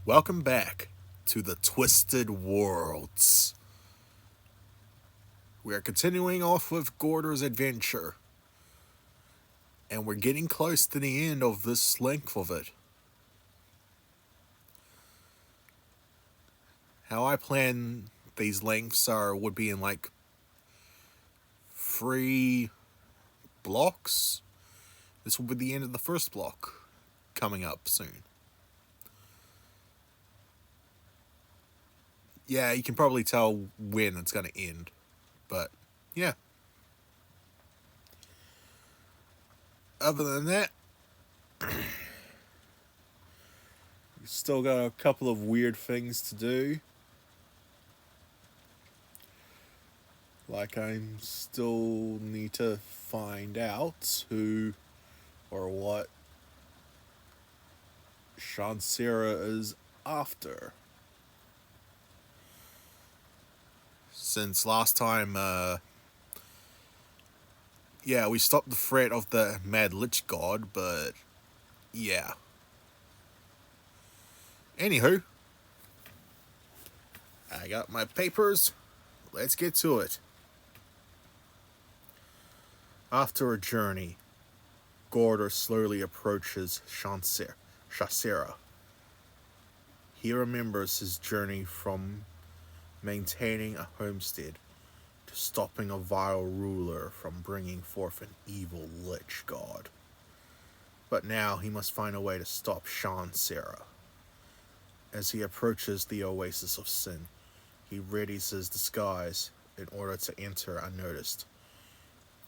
Welcome back to the Twisted Worlds. We are continuing off with Gordur's adventure, and we're getting close to the end of this length of it. How I plan these lengths would be in like 3 blocks. This will be the end of the first block coming up soon. Yeah, you can probably tell when it's going to end. But, yeah. Other than that, we still got a couple of weird things to do. Like, I still need to find out who or what Shan sera is after. Since last time, yeah, we stopped the threat of the Mad Lich God, but yeah. Anywho, I got my papers. Let's get to it. After a journey, Gordur slowly approaches Shasera. He remembers his journey from maintaining a homestead to stopping a vile ruler from bringing forth an evil lich god. But now he must find a way to stop Shan sera. As he approaches the oasis of sin, he readies his disguise in order to enter unnoticed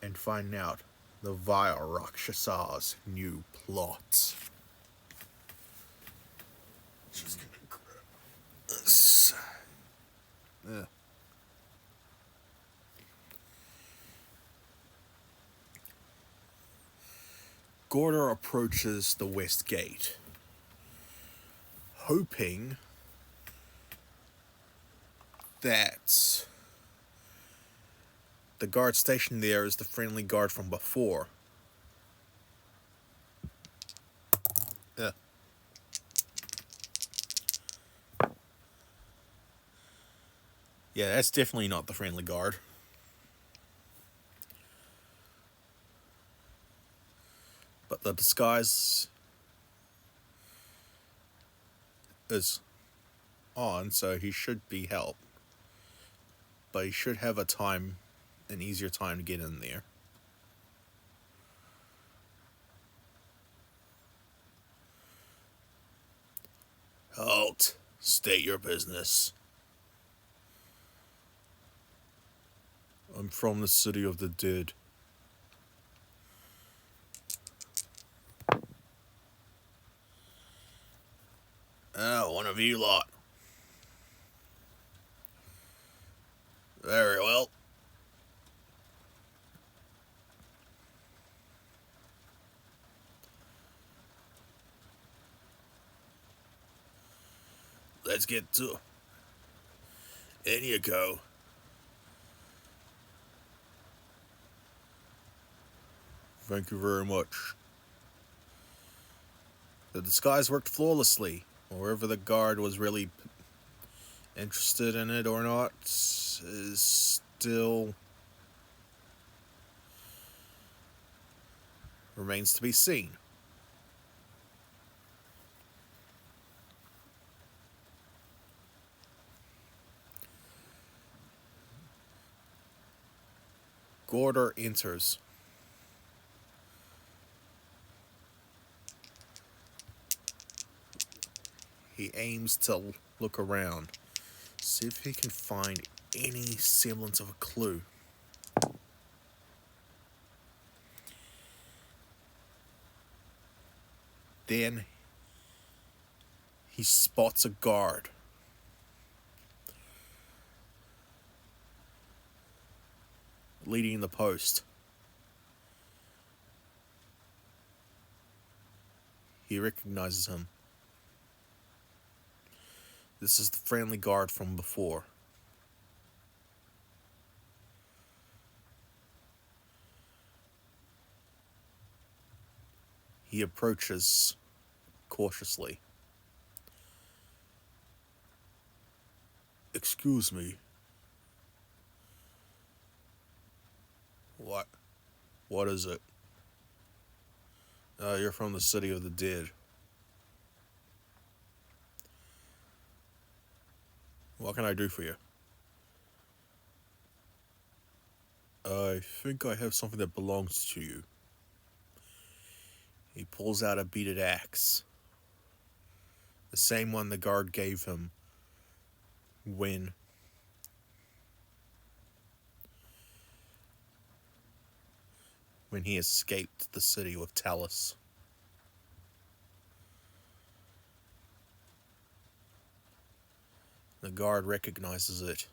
and find out the vile Rakshasa's new plot. Just gonna grab this. Yeah. Gordur approaches the west gate, hoping that the guard stationed there is the friendly guard from before. Yeah. Yeah, that's definitely not the friendly guard. But the disguise is on, so he should be helped. But he should have an easier time to get in there. Halt. State your business. I'm from the city of the dead. One of you lot. Very well. Let's get to it. In you go. Thank you very much. The disguise worked flawlessly. Wherever the guard was really interested in it or not is still remains to be seen. Gordur enters. He aims to look around, see if he can find any semblance of a clue. Then he spots a guard. Leading the post. He recognizes him. This is the friendly guard from before. He approaches cautiously. Excuse me. What? What is it? You're from the city of the dead. What can I do for you? I think I have something that belongs to you. He pulls out a beaded axe. The same one the guard gave him when he escaped the city with Talus. The guard recognizes it.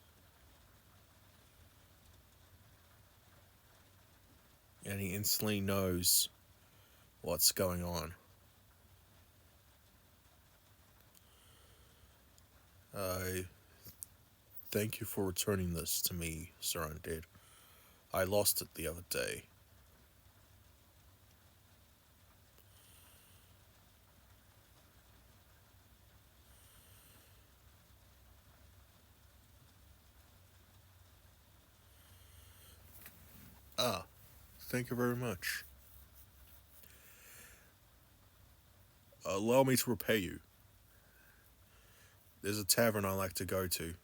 And he instantly knows what's going on. I thank you for returning this to me, Sir Undead. I lost it the other day. Ah, thank you very much. Allow me to repay you. There's a tavern I like to go to.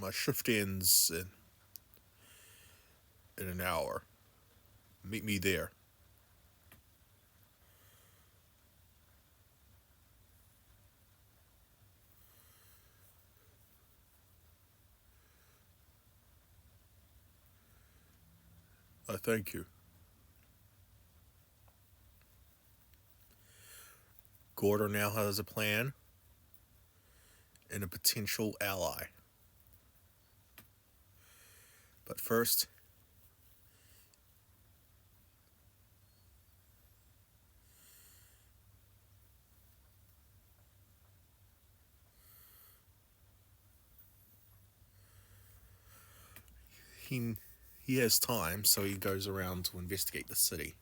My shift ends in an hour. Meet me there. Thank you. Gordur now has a plan and a potential ally. But first, he has time, so he goes around to investigate the city.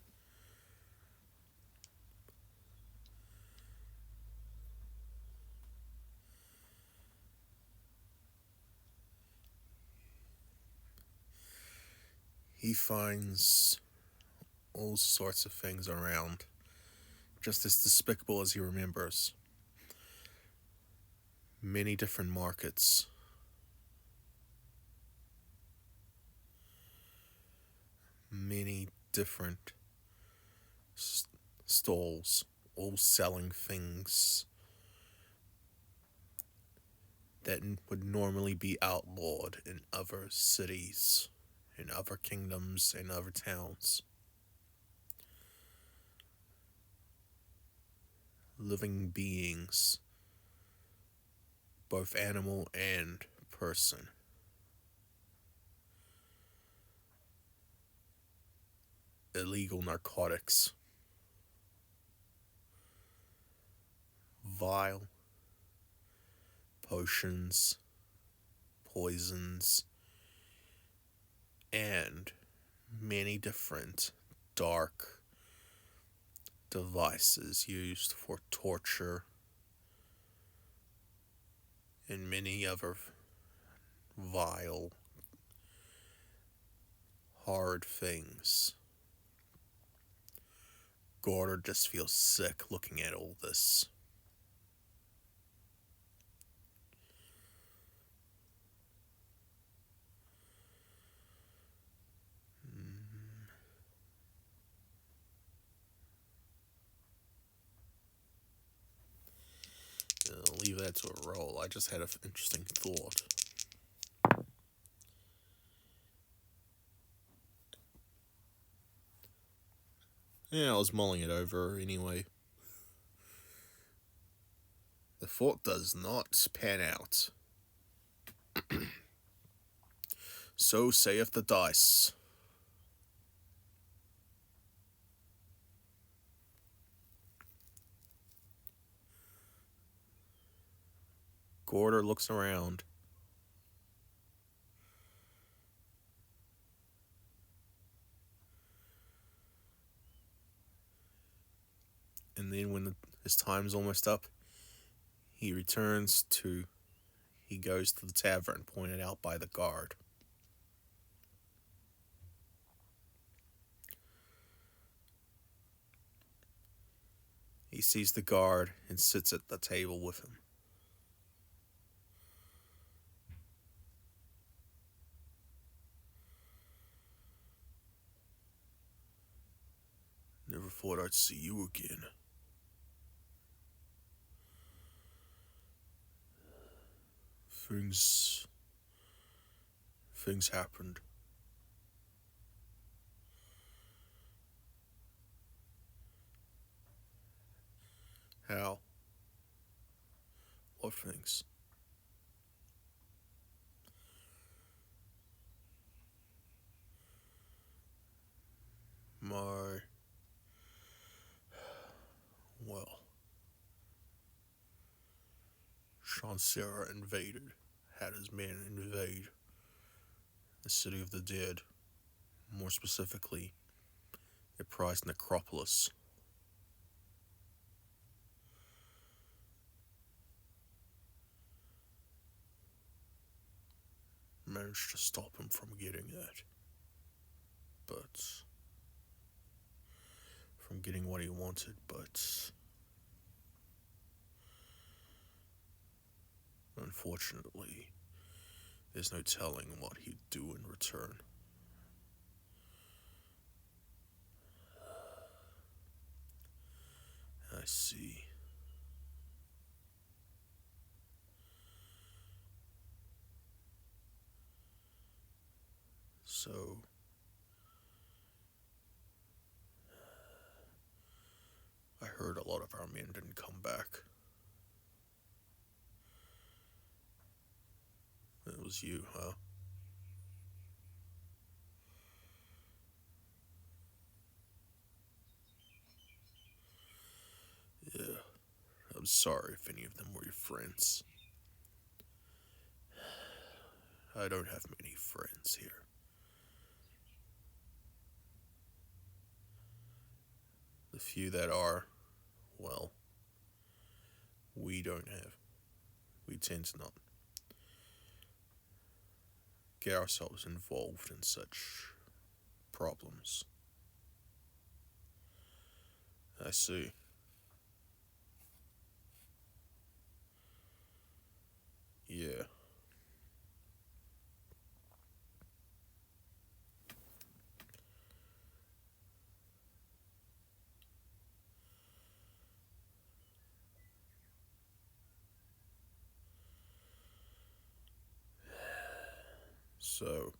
He finds all sorts of things around, just as despicable as he remembers. Many different markets. Many different stalls, all selling things that would normally be outlawed in other cities, in other kingdoms, in other towns. Living beings, both animal and person. Illegal narcotics. Vile potions, poisons, and many different dark devices used for torture and many other vile, hard things. Gordur just feels sick looking at all this. I'll leave that to a roll. I just had an interesting thought. Yeah, I was mulling it over anyway. The thought does not pan out. So saith the dice. Gordur looks around. And then when his time's almost up, he goes to the tavern pointed out by the guard. He sees the guard and sits at the table with him. Never thought I'd see you again. Things happened. How? What things? My... Well... Shan had his men invade the city of the dead. More specifically, a prized necropolis. Managed to stop him from getting that. But... from getting what he wanted, but... unfortunately, there's no telling what he'd do in return. I see. So... I heard a lot of our men didn't come back. It was you, huh? Yeah. I'm sorry if any of them were your friends. I don't have many friends here. The few that are, well, we tend to not get ourselves involved in such problems. I see. Yeah. So,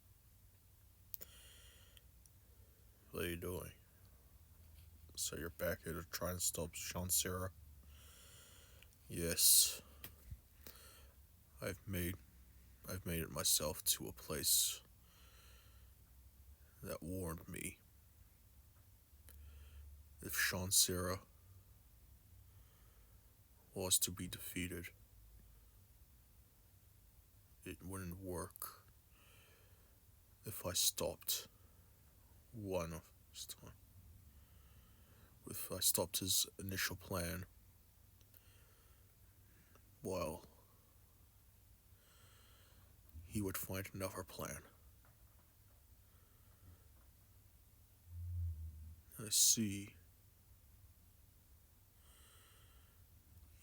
what are you doing? So you're back here to try and stop Shan? Yes. I've made it myself to a place that warned me. If Shan was to be defeated, it wouldn't work if I stopped one of his time. If I stopped his initial plan, well, he would find another plan. I see.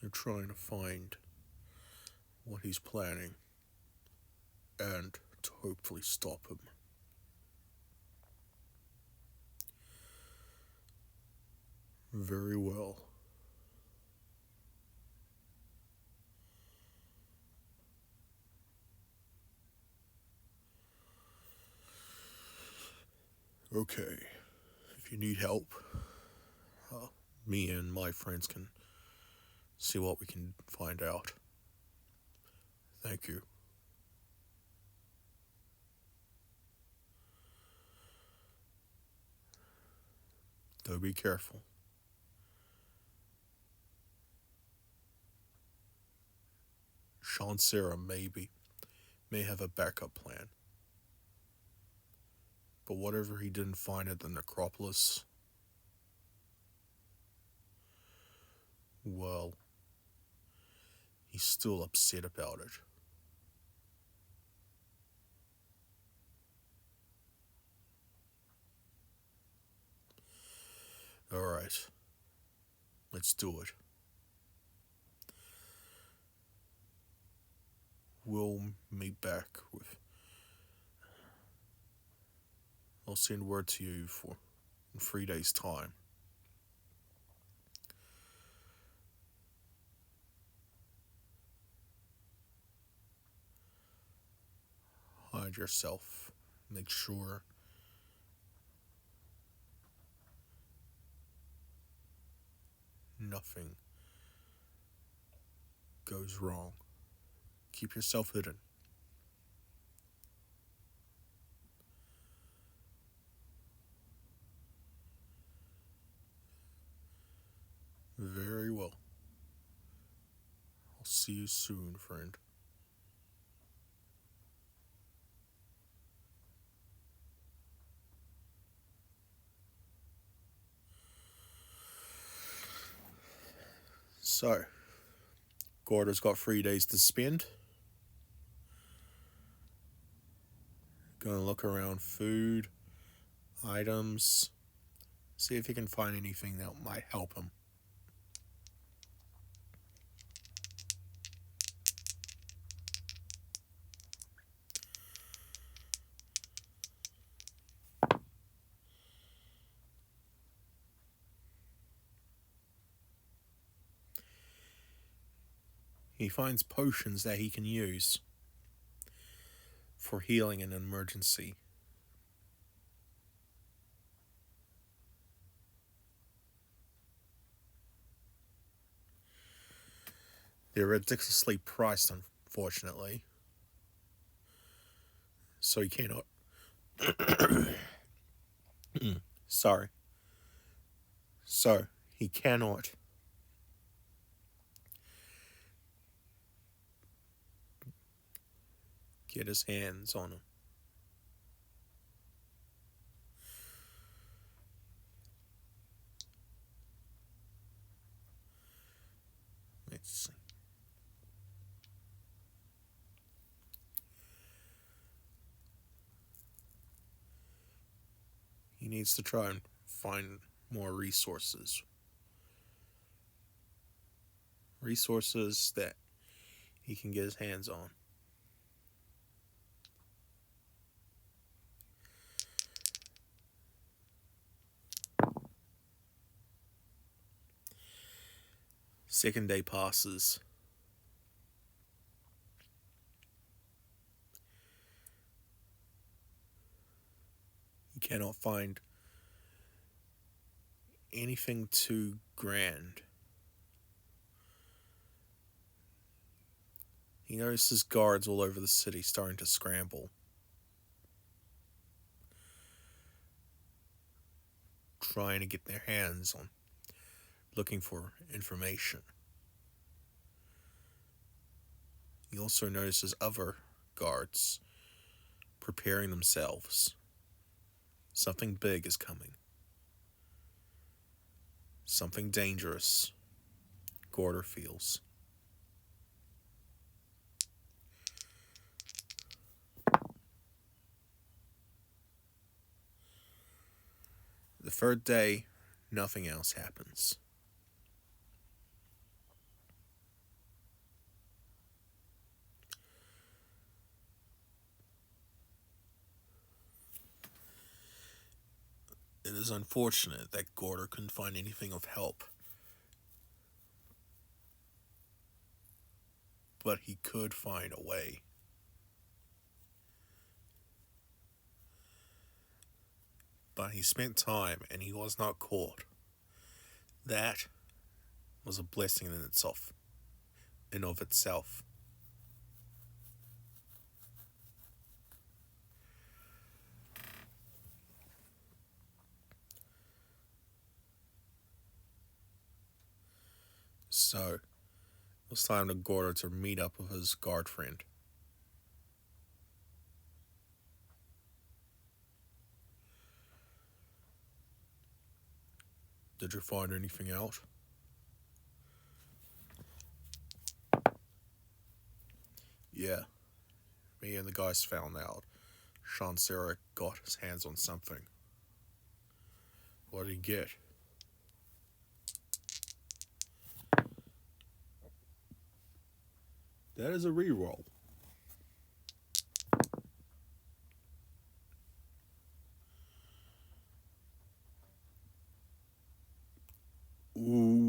You're trying to find what he's planning and to hopefully stop him. Very well. Okay. If you need help, me and my friends can see what we can find out. Thank you. Though be careful. Shan may have a backup plan. But whatever he didn't find at the necropolis, Well, he's still upset about it. Alright, let's do it. We'll meet back with. I'll send word to you in 3 days' time. Hide yourself. Make sure nothing goes wrong. Keep yourself hidden. Very well. I'll see you soon, friend. So, Gordur's got 3 days to spend. Gonna look around food, items, see if he can find anything that might help him. He finds potions that he can use for healing in an emergency. They're ridiculously priced, unfortunately. So he cannot. Sorry. So he cannot get his hands on them. Let's see. He needs to try and find more resources. Resources that he can get his hands on. Second day passes. He cannot find anything too grand. He notices guards all over the city starting to scramble, trying to get their hands on, looking for information. He also notices other guards preparing themselves. Something big is coming. Something dangerous, Gordur feels. The third day, nothing else happens. It is unfortunate that Gordur couldn't find anything of help. But he could find a way. But he spent time and he was not caught. That was a blessing in itself. In of itself. So, it was time for Gordur to meet up with his guard friend. Did you find anything out? Me and the guys found out Sera got his hands on something. What did he get? That is a reroll. Ooh.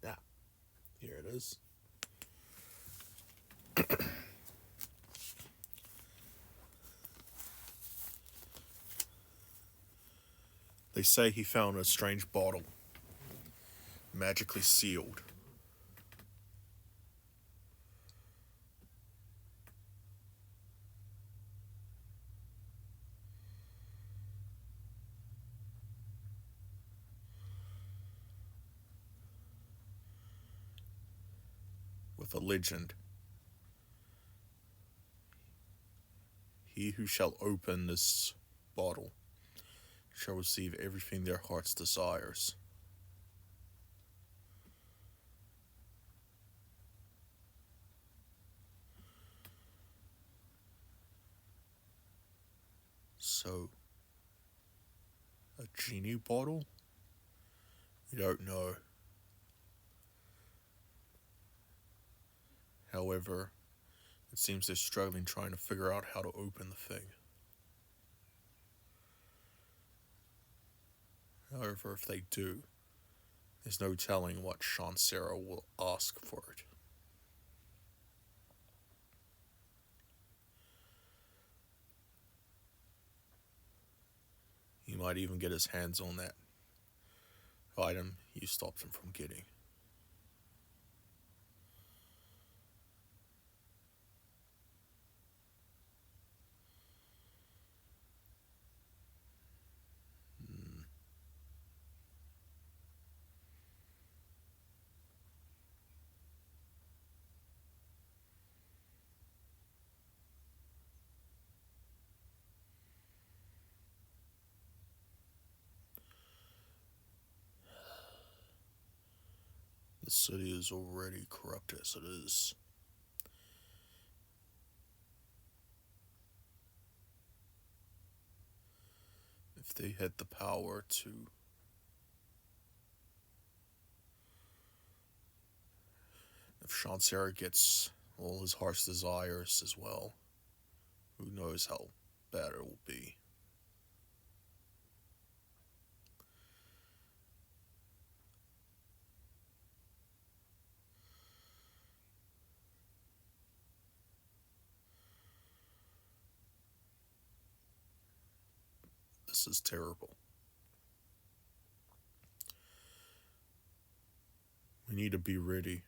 Yeah, here it is. They say he found a strange bottle, magically sealed. With a legend. He who shall open this bottle shall receive everything their hearts desires. So, a genie bottle? You don't know. However, it seems they're struggling trying to figure out how to open the thing. However, if they do, there's no telling what Sera will ask for it. He might even get his hands on that item you stopped him from getting. The city is already corrupt as it is. If they had the power to if Sera gets all his heart's desires as well, who knows how bad it will be. This is terrible. We need to be ready.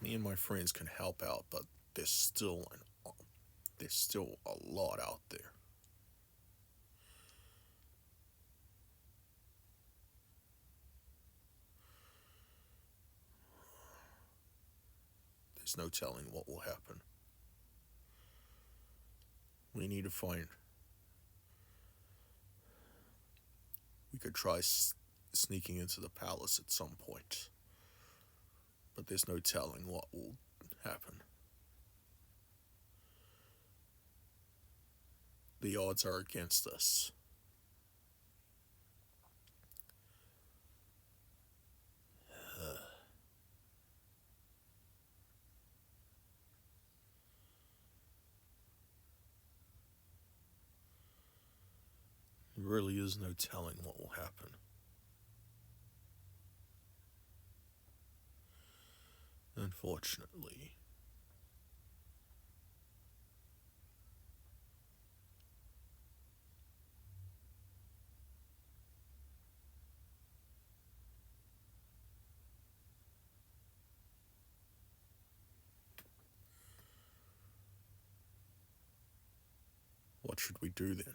Me and my friends can help out, but there's still a lot out there. There's no telling what will happen. We need to find. We could try sneaking into the palace at some point, but there's no telling what will happen. The odds are against us. really is no telling what will happen. Unfortunately. What should we do then?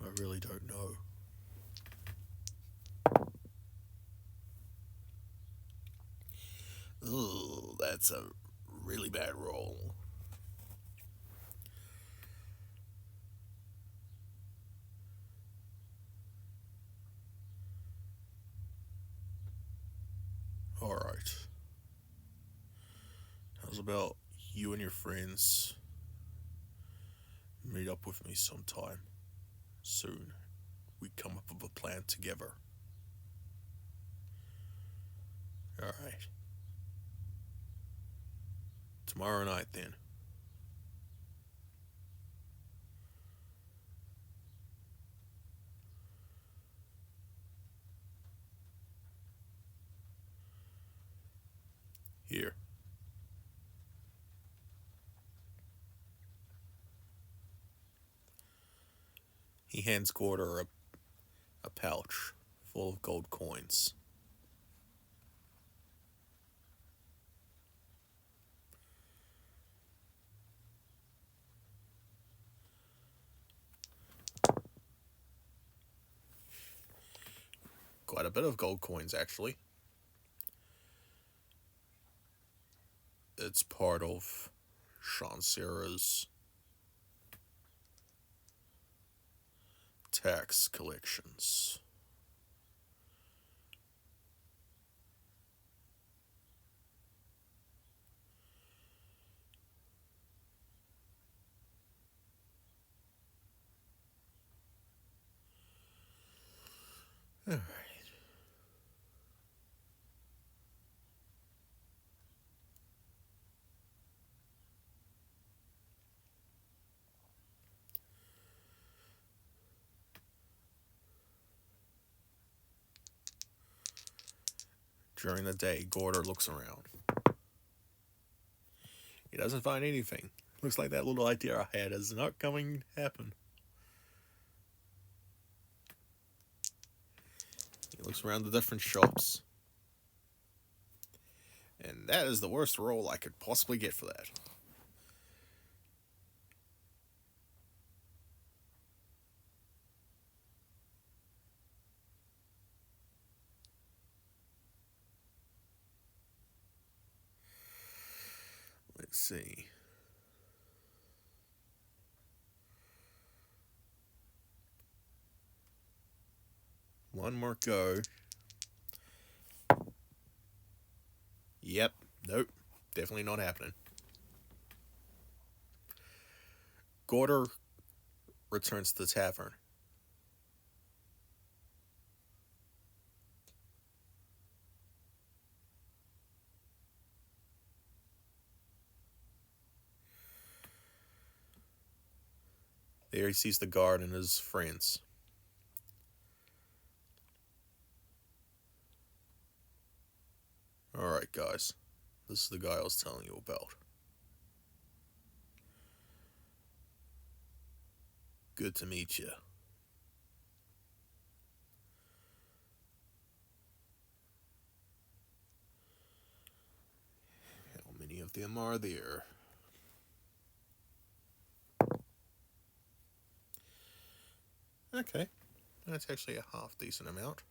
I really don't know. Ugh, that's a really bad roll. Alright. How's about you and your friends meet up with me sometime soon? We come up with a plan together. Alright. Tomorrow night then. Here. He hands Gordur a pouch full of gold coins. Quite a bit of gold coins, actually. It's part of Shan's tax collections. Alright. During the day, Gordur looks around. He doesn't find anything. Looks like that little idea I had is not going to happen. He looks around the different shops. And that is the worst roll I could possibly get for that. Let's see. One more go. Yep. Nope. Definitely not happening. Gordur returns to the tavern. There he sees the guard and his friends. Alright, guys. This is the guy I was telling you about. Good to meet you. How many of them are there? Okay. That's actually a half decent amount.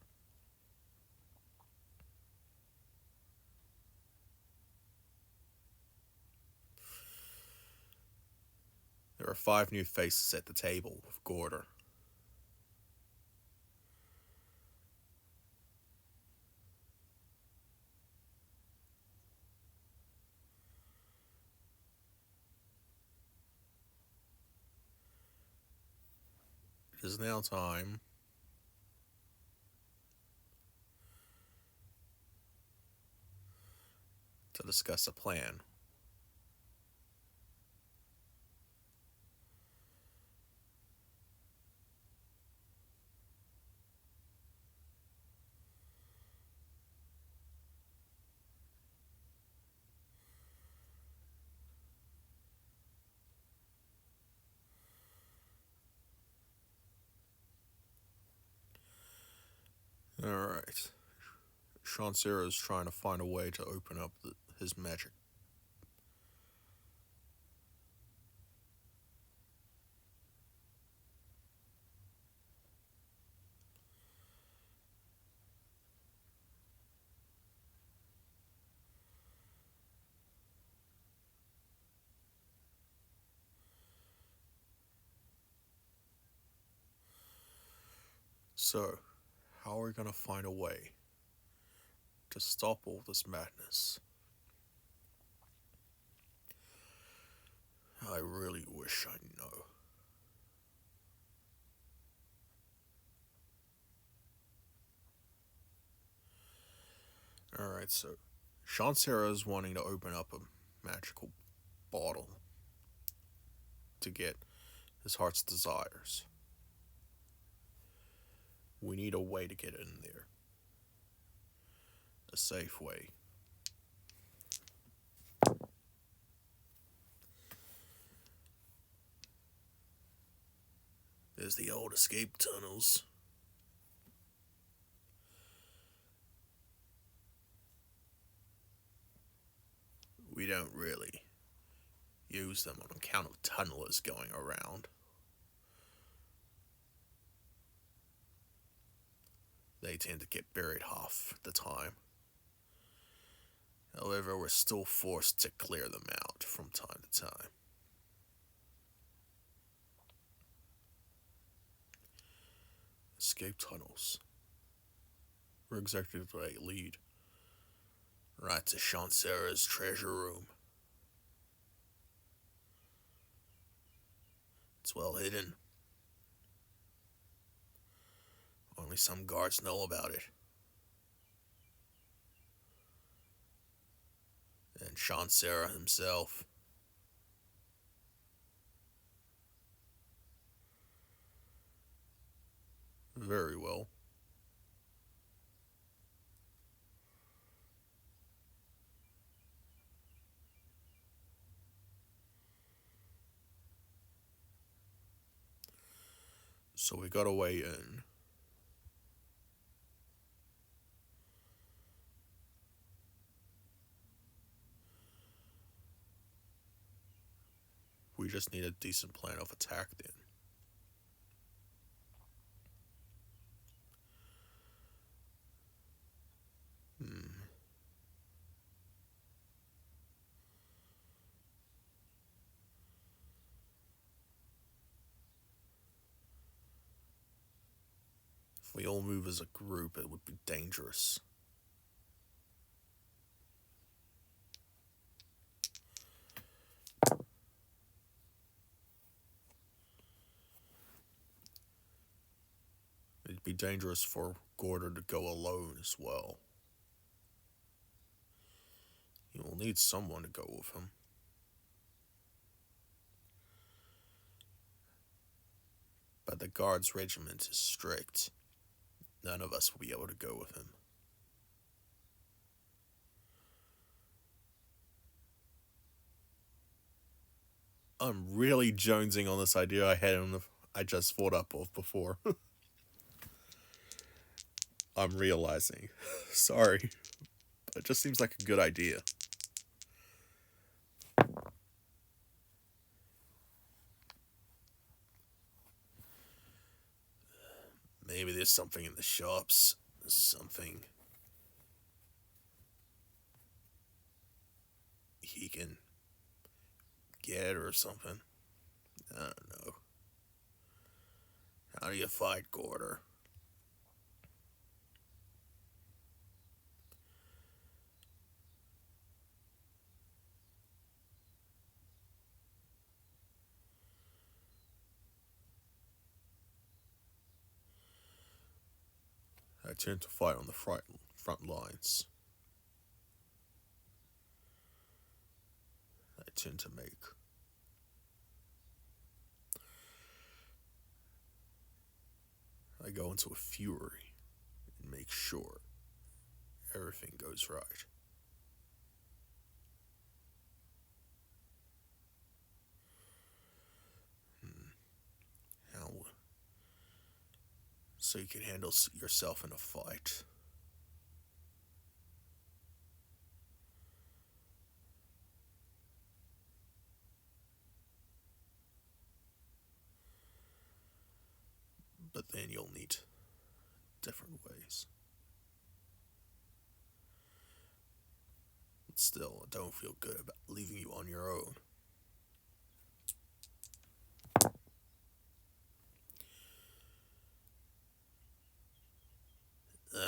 There are 5 new faces at the table with Gordur. It is now time to discuss a plan. Alright. Shan Sera is trying to find a way to open up his magic. So, how are we gonna find a way to stop all this madness? I really wish I know. Alright, so Shan Sera is wanting to open up a magical bottle to get his heart's desires. We need a way to get in there. A safe way. There's the old escape tunnels. We don't really use them on account of tunnelers going around. They tend to get buried half the time. However, we're still forced to clear them out from time to time. Escape tunnels. Where exactly do they lead? Right to Shan Sera's treasure room. It's well hidden. Only some guards know about it. And Shan Sera himself. Very well. So we got a way in. We just need a decent plan of attack then. If we all move as a group, it would be dangerous. It'd be dangerous for Gordur to go alone as well. He will need someone to go with him. But the guard's regiment is strict. None of us will be able to go with him. I'm really jonesing on this idea I just thought up of before. I'm realizing. Sorry. But it just seems like a good idea. Maybe there's something in the shops. Something he can get or something. I don't know. How do you fight Gordur? I tend to fight on the front lines. I tend to make I go into a fury and make sure everything goes right. How so you can handle yourself in a fight. but then you'll need different ways. But still, I don't feel good about leaving you on your own.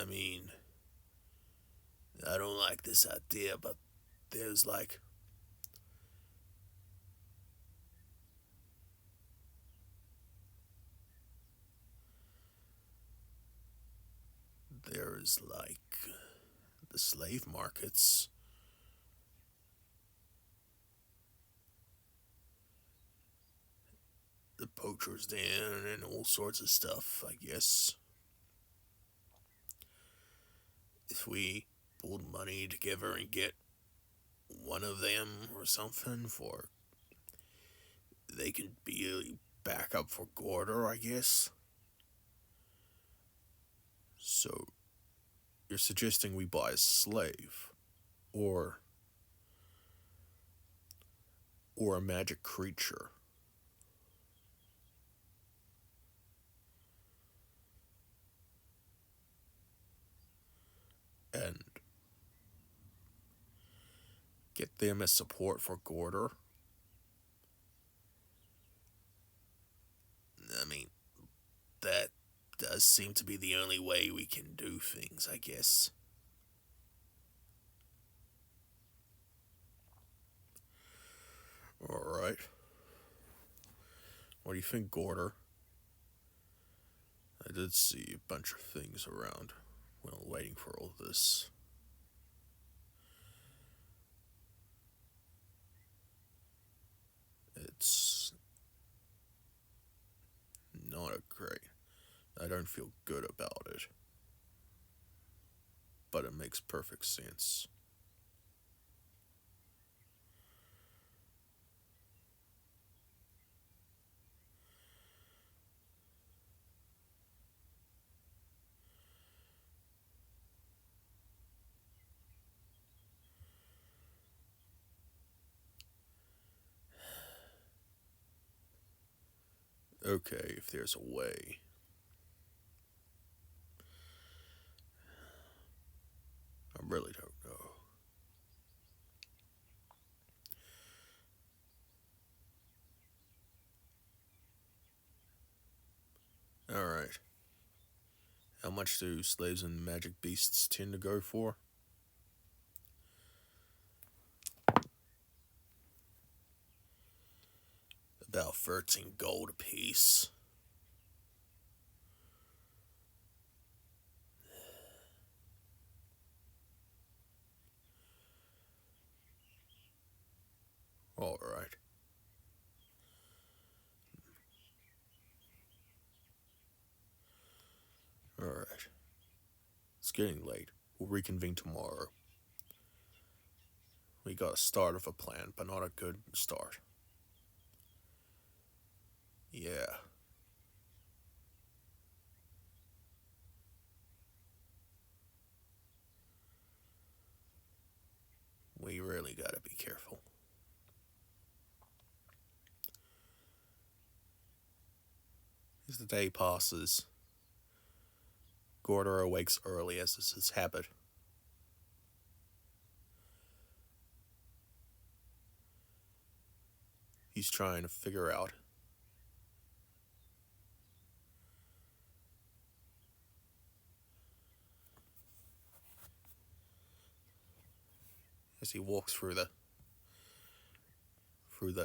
I mean, I don't like this idea, but there's there's the slave markets, the poacher's den, and all sorts of stuff, I guess. If we pulled money together and get one of them or something for, they can be a backup for Gordur, I guess. So, you're suggesting we buy a slave, or a magic creature. And get them as support for Gordur. I mean, that does seem to be the only way we can do things, I guess. Alright. What do you think, Gordur? I did see a bunch of things around while waiting for all this. It's not a great. I don't feel good about it. But it makes perfect sense. Okay, if there's a way. I really don't know. Alright. How much do slaves and magic beasts tend to go for? About 13 gold apiece. Alright. Alright. It's getting late. We'll reconvene tomorrow. We got a start of a plan, but not a good start. Yeah. We really gotta be careful. As the day passes, Gordur awakes early as is his habit. He's trying to figure out as he walks through the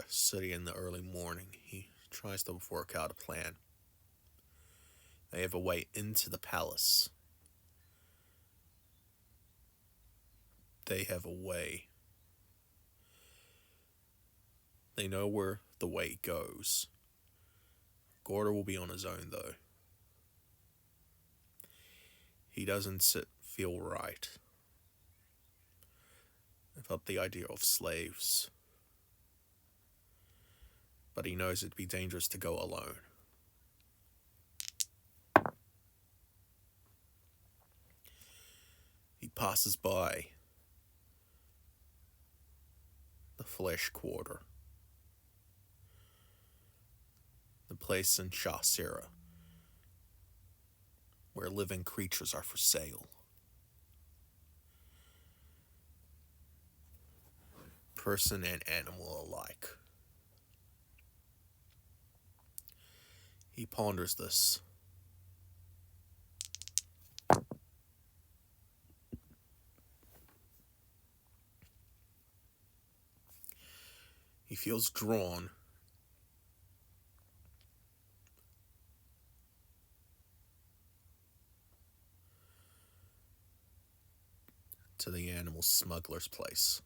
city in the early morning. He tries to work out a plan. They have a way into the palace. They have a way. They know where the way goes. Gordur will be on his own, though. He doesn't feel right about the idea of slaves. But he knows it'd be dangerous to go alone. He passes by the flesh quarter, the place in Shan, sera. where living creatures are for sale. Person and animal alike. He ponders this. He feels drawn to the animal smuggler's place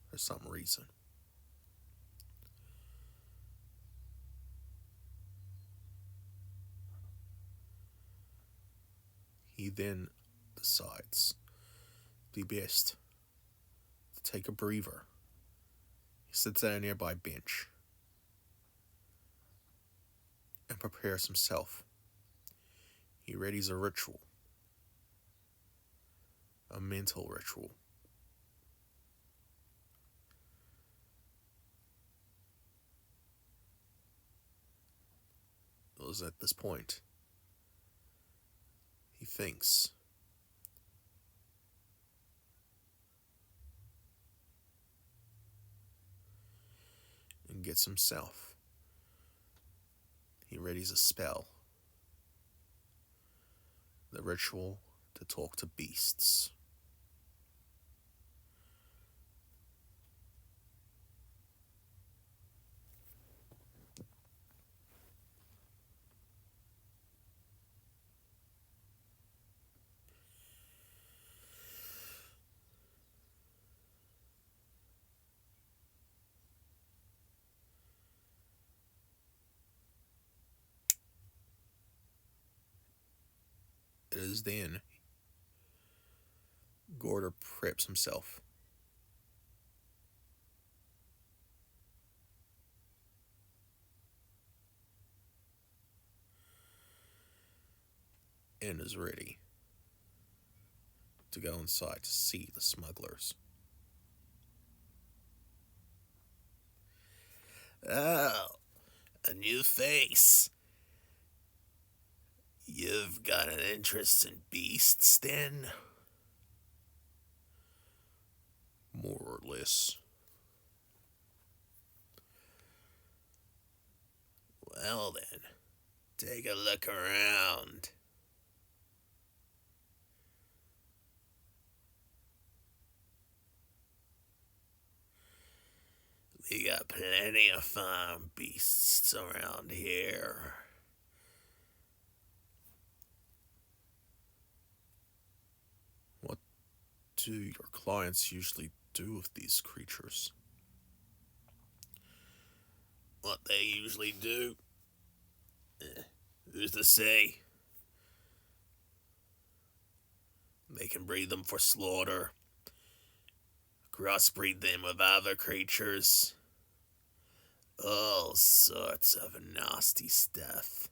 for some reason. He then decides the best to take a breather. He sits at a nearby bench and prepares himself. He readies a ritual, a mental ritual. It was at this point he thinks. And gets himself. He readies a spell. The ritual to talk to beasts. It is then Gordur preps himself. And is ready to go inside to see the smugglers. Oh, a new face. You've got an interest in beasts, then? More or less. Well then, take a look around. We got plenty of farm beasts around here. What do your clients usually do with these creatures? What they usually do? Who's to say? They can breed them for slaughter, crossbreed them with other creatures. All sorts of nasty stuff.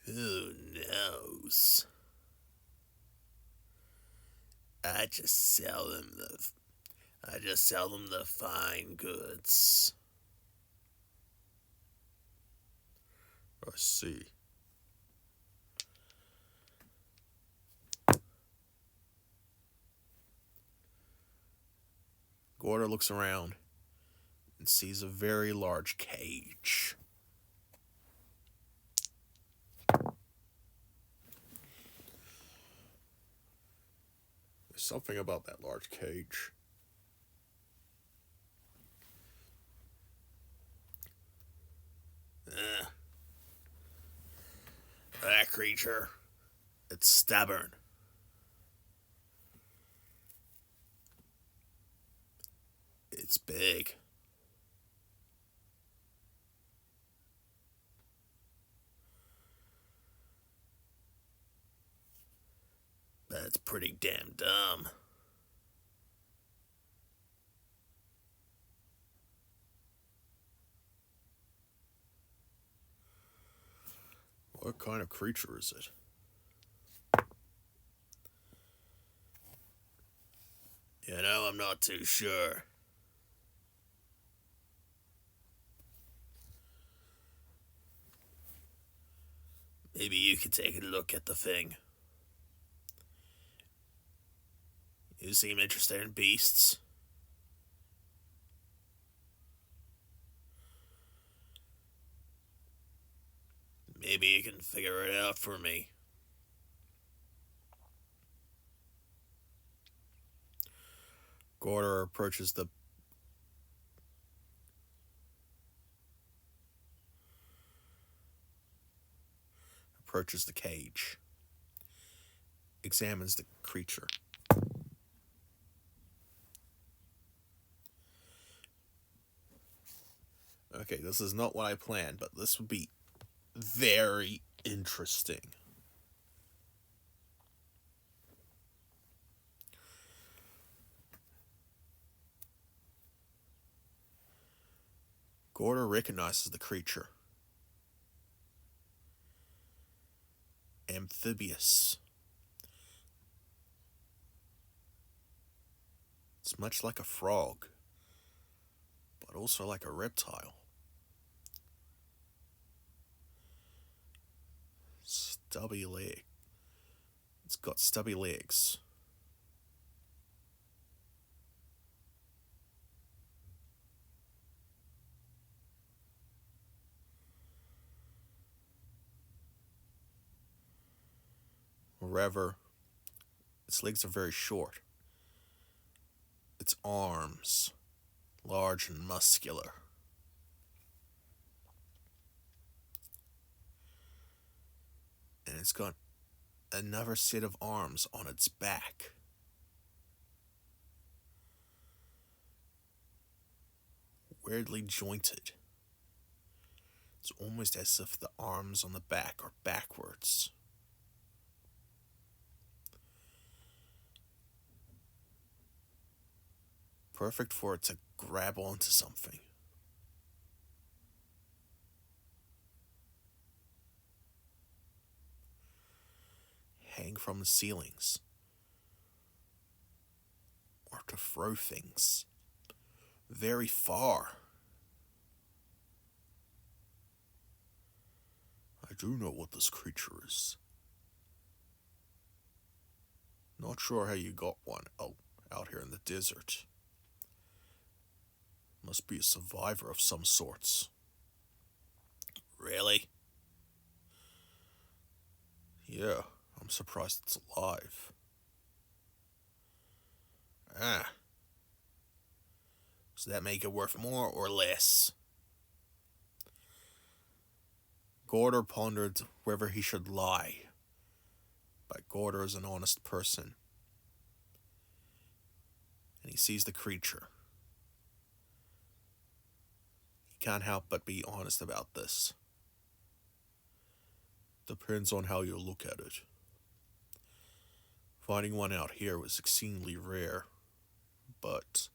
Who knows? I just sell them the fine goods. I see. Gordur looks around and sees a very large cage. There's something about that large cage. That creature, it's stubborn. It's big. That's pretty damn dumb. What kind of creature is it? I'm not too sure. Maybe you could take a look at the thing. You seem interested in beasts. Maybe you can figure it out for me. Gordur approaches the cage, examines the creature. Okay, this is not what I planned, but this would be very interesting. Gordur recognizes the creature. Amphibious. It's much like a frog, but also like a reptile. Stubby leg. It's got stubby legs. However, its legs are very short. Its arms, large and muscular. And it's got another set of arms on its back. Weirdly jointed. It's almost as if the arms on the back are backwards. Perfect for it to grab onto something. Hang from the ceilings. Or to throw things very far. I do know what this creature is. Not sure how you got one out here in the desert. Must be a survivor of some sorts. Really? Yeah, I'm surprised it's alive. Does that make it worth more or less? Gordur pondered whether he should lie. But Gordur is an honest person. And he sees the creature. He can't help but be honest about this. Depends on how you look at it. Finding one out here was exceedingly rare, but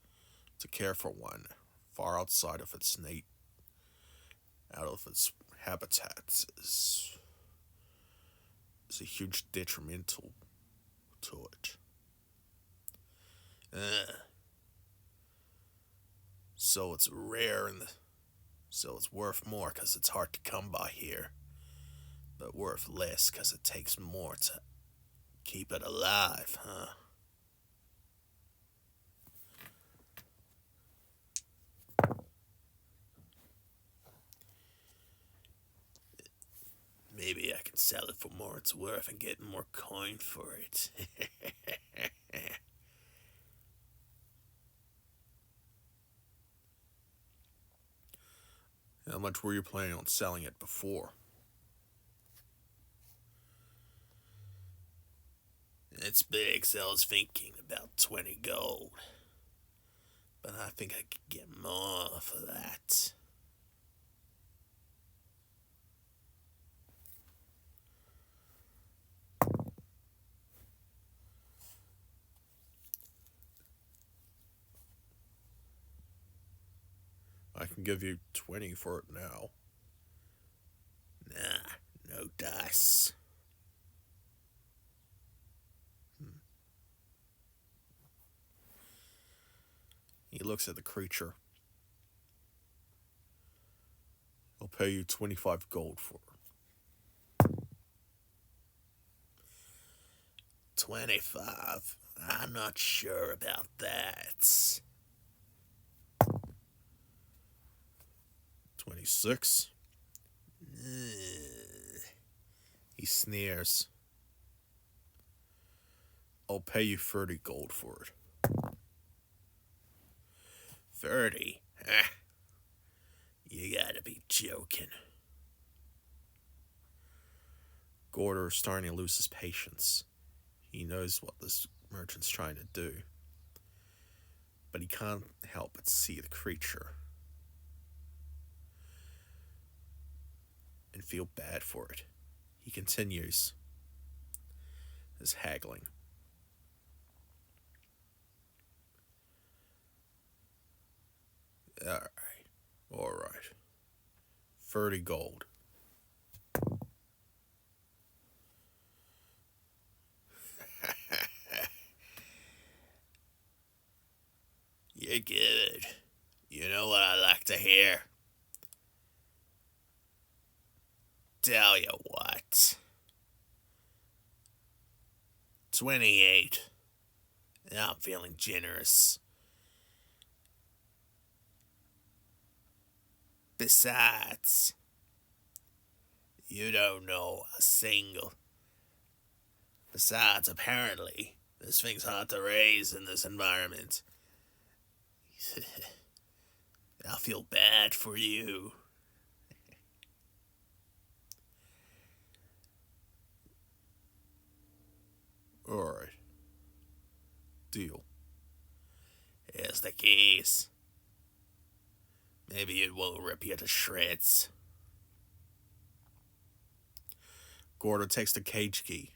to care for one far outside of its out of its habitat is a huge detrimental to it. So it's rare so it's worth more because it's hard to come by here, but worth less because it takes more to keep it alive, huh? Maybe I can sell it for more it's worth and get more coin for it. How much were you planning on selling it before? It's big, so I was thinking about 20 gold. But I think I could get more for that. I can give you 20 for it now. Nah, no dice. He looks at the creature. I'll pay you 25 gold for her. 25. I'm not sure about that. 26. He sneers. I'll pay you 30 gold for it. 30? You gotta be joking. Gordur is starting to lose his patience. He knows what this merchant's trying to do, but he can't help but see the creature and feel bad for it. He continues his haggling. Alright. 30 gold. You're good. You know what I like to hear? Tell you what. 28. I'm feeling generous. Besides, you don't know a single. Besides, apparently, this thing's hard to raise in this environment. I feel bad for you. Alright. Deal. Here's the keys. Maybe it won't rip you to shreds. Gordur takes the cage key.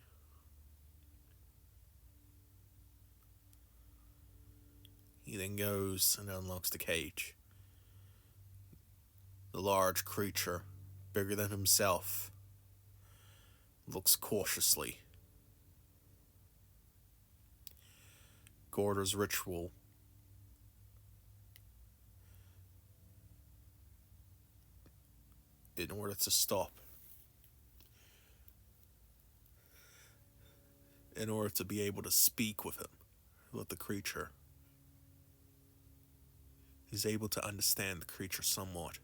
He then goes and unlocks the cage. The large creature, bigger than himself, looks cautiously. Gordur's ritual in order to stop, in order to be able to speak with him, with the creature. He's able to understand the creature somewhat.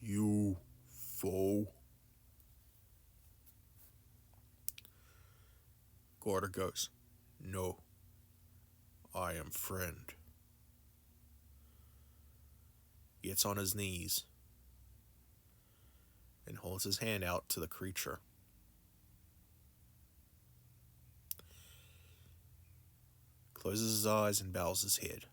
You foe. Gordur goes, no, I am friend. He gets on his knees and holds his hand out to the creature. Closes his eyes and bows his head.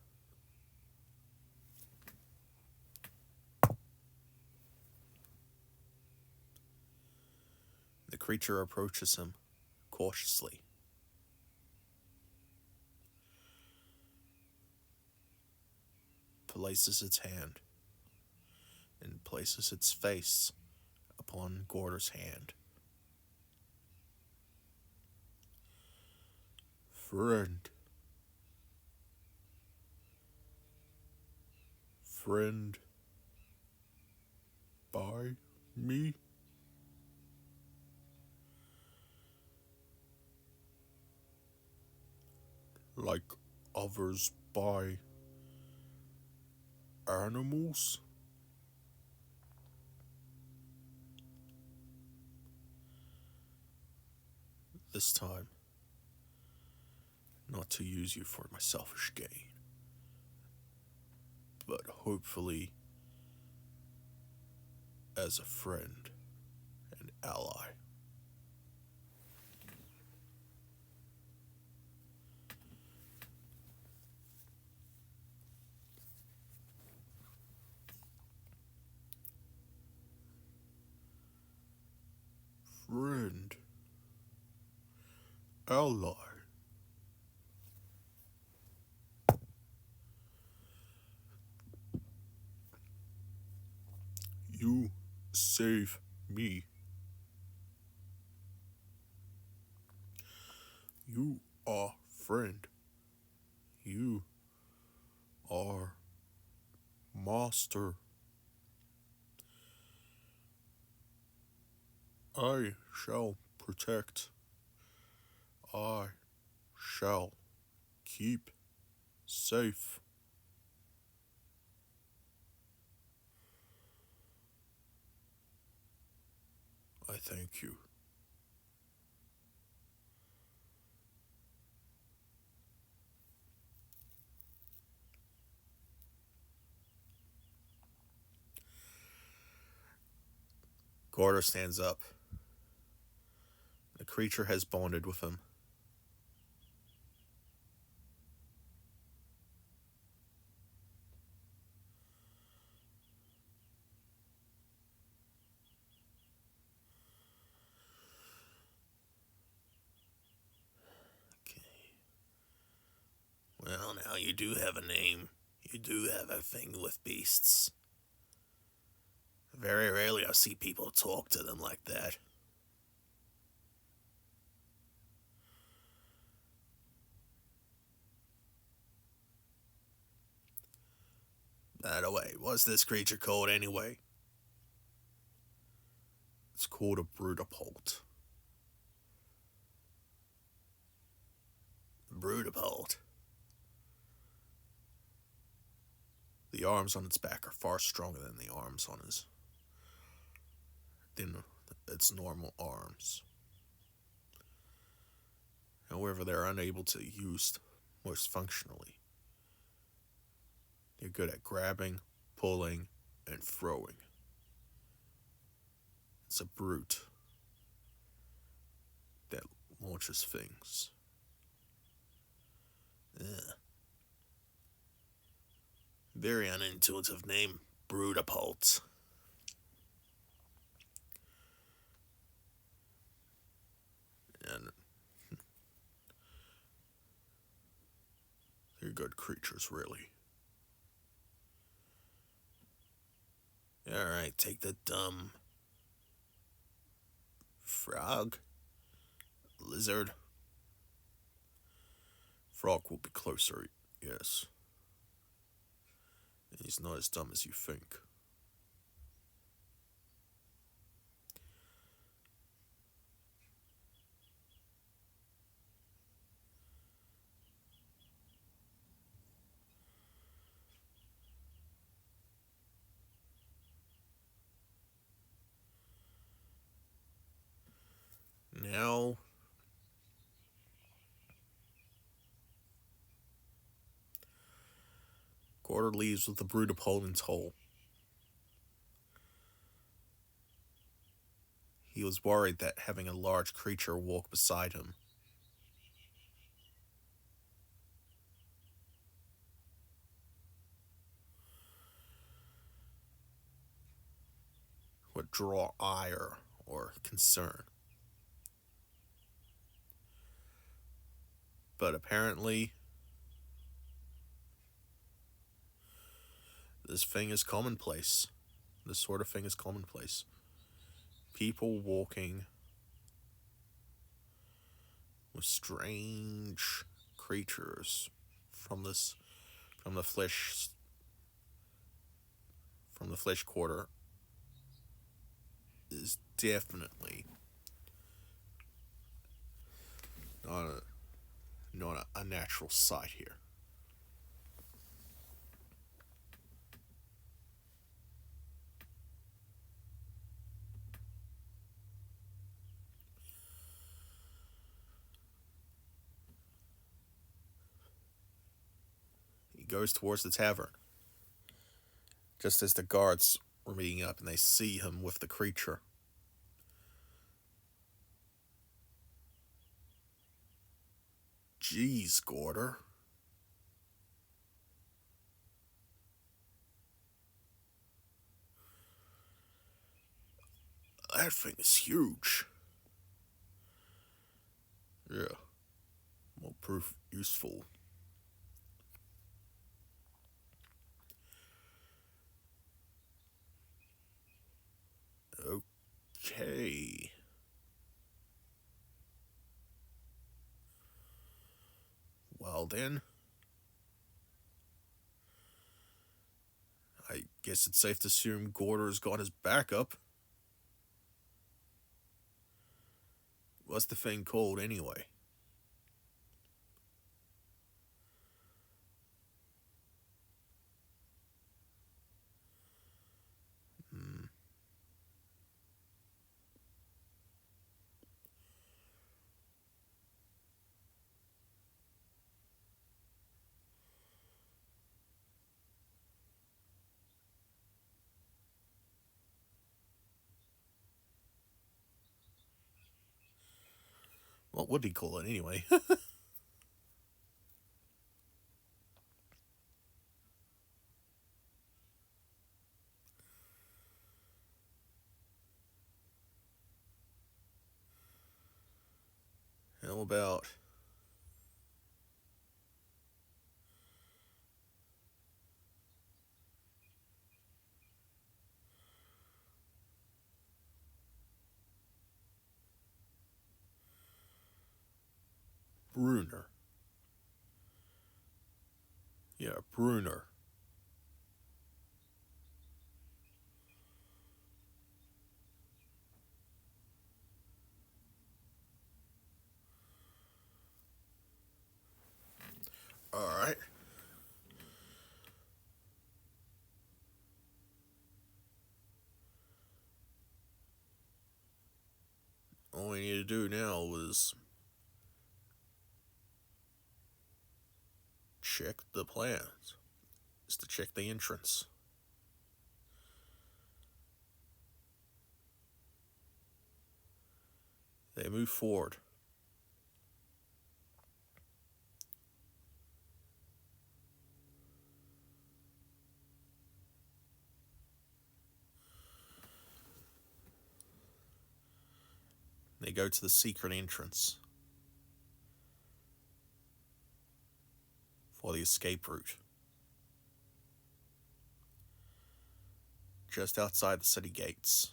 The creature approaches him cautiously. Places its hand and places its face upon Gordur's hand. Friend. Friend by me? Like others by animals? This time, not to use you for my selfish gain, but hopefully as a friend and ally. Friend. Ally. You save me. You are friend. You are master. I shall protect. I shall keep safe. I thank you. Gordur stands up. The creature has bonded with him. Okay. Well, now you do have a name. You do have a thing with beasts. Very rarely I see people talk to them like that. By the way, what's this creature called anyway? It's called a Brutapult. Brutapult. The arms on its back are far stronger than the arms on its normal arms. However, they're unable to be used most functionally. They're good at grabbing, pulling, and throwing. It's a brute that launches things. Yeah. Very unintuitive name, Brutapult. And they're good creatures, really. Alright, take the dumb frog, lizard. Frog will be closer, yes. He's not as dumb as you think. Now, Gordur leaves with the Brutapult in tow. He was worried that having a large creature walk beside him would draw ire or concern. But apparently, this thing is commonplace. This sort of thing is commonplace. People walking with strange creatures from the flesh quarter is definitely not a natural sight here. He goes towards the tavern. Just as the guards were meeting up and they see him with the creature. Jeez, Gordur. That thing is huge. Yeah. Will prove useful. Okay. Well then. I guess it's safe to assume Gordur's got his back up. What's the thing called anyway? Hmm. What would he call it anyway? How about Brunor? Yeah, Brunor. Alright. All we need to do now is check the plans. Is to check the entrance. They move forward. They go to the secret entrance for the escape route. Just outside the city gates.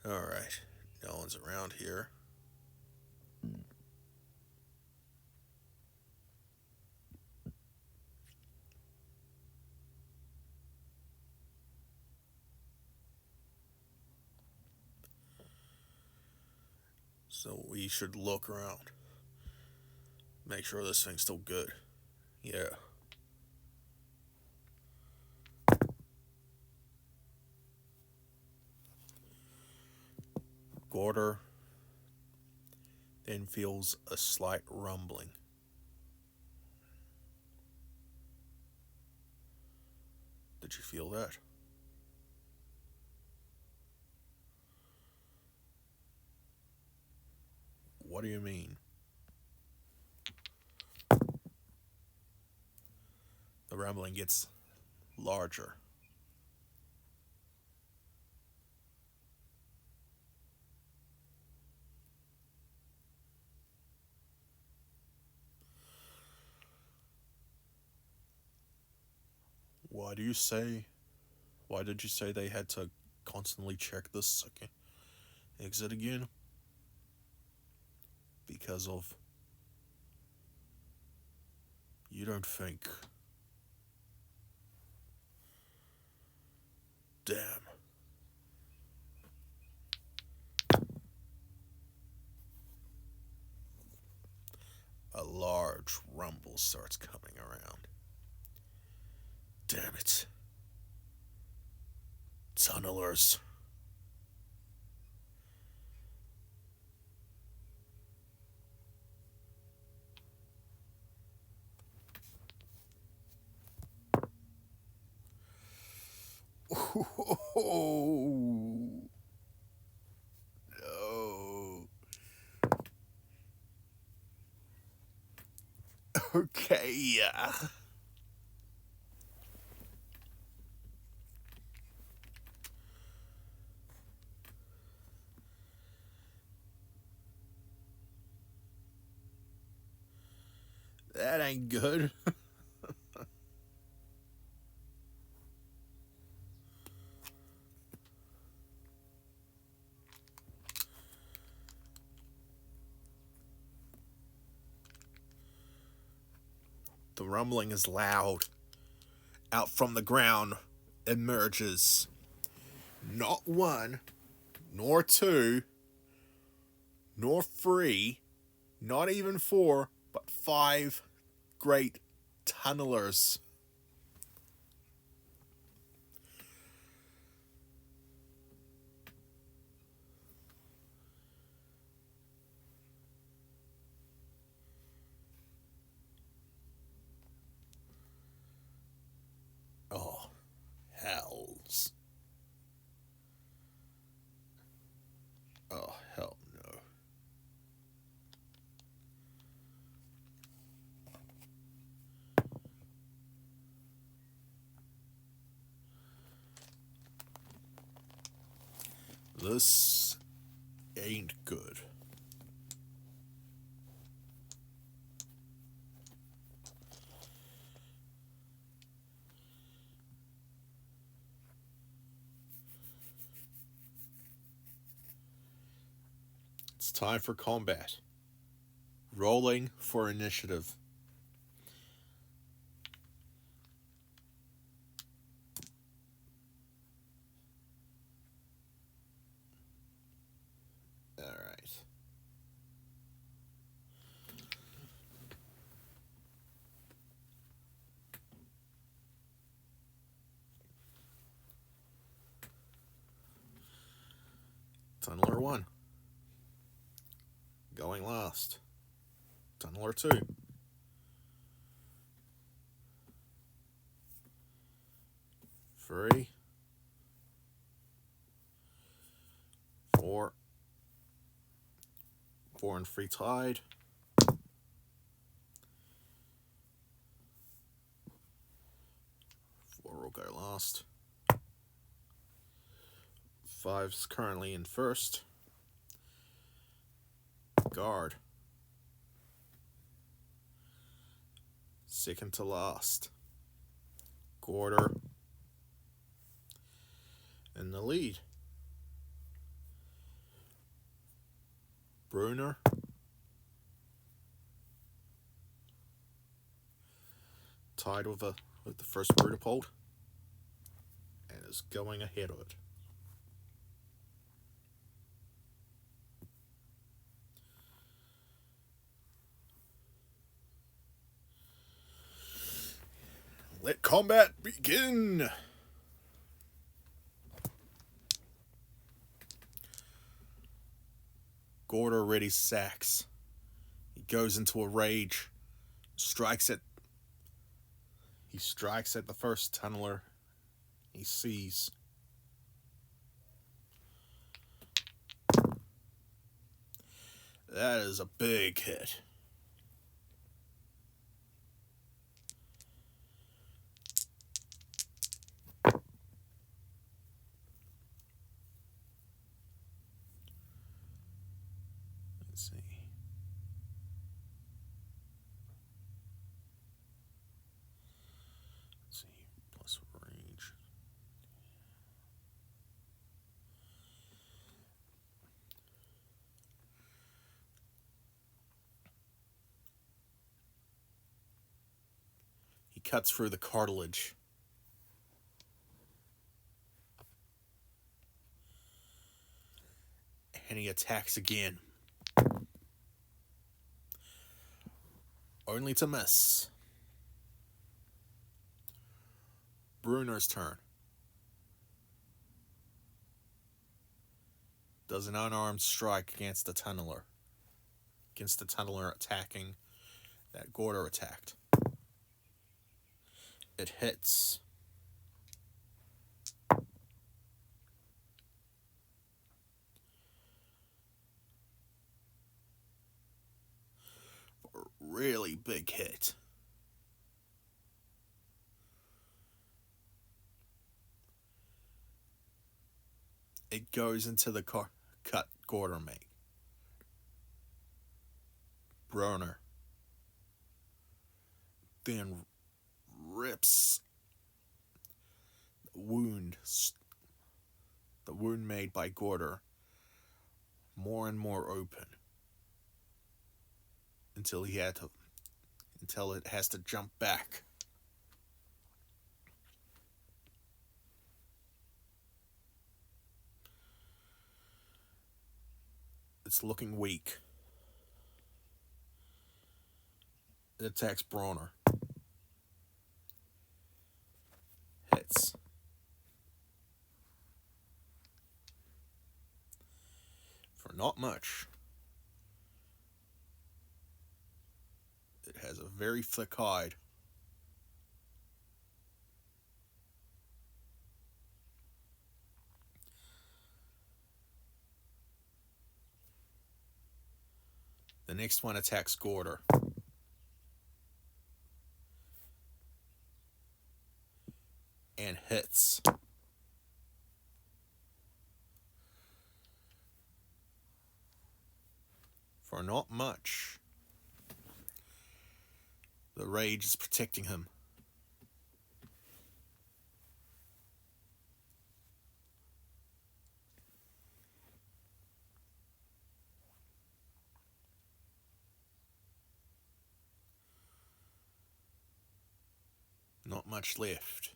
Alright, no one's around here. So we should look around. Make sure this thing's still good. Yeah. Gordur then feels a slight rumbling. Did you feel that? What do you mean? The rumbling gets larger. Why do you say? Why did you say they had to constantly check the second exit again? Because of. You don't think. Damn. A large rumble starts coming around. Damn it. Tunnelers. Oh, no. Okay, yeah. That ain't good. The rumbling is loud. Out from the ground emerges not one, nor two, nor three, not even four, but 5 great tunnelers. Oh, hells. Oh, hell no. This ain't good. It's time for combat. Rolling for initiative. Alright. Tunneler 1. Going last. Tunneler 2. 3. 4. 4 and 3 tied. 4 will go last. 5's currently in first. Guard. Second to last. Gordur in the lead. Brunor tied with the first Brutapult and is going ahead of it. Let combat begin! Gordur readies sacks. He goes into a rage. He strikes at the first tunneler he sees. That is a big hit. Let's see. Plus range. He cuts through the cartilage. And he attacks again. Only to miss. Brunor's turn. Does an unarmed strike against the tunneler. Against the tunneler attacking that Gordur attacked. It hits. A really big hit. It goes into the cut Gordur made. Brunor then rips the wound made by Gordur more and more open until he had to until it has to jump back. It's looking weak. It attacks Brunor. Hits. For not much. It has a very thick hide. The next one attacks Gordur. And hits. For not much. The rage is protecting him. Not much left.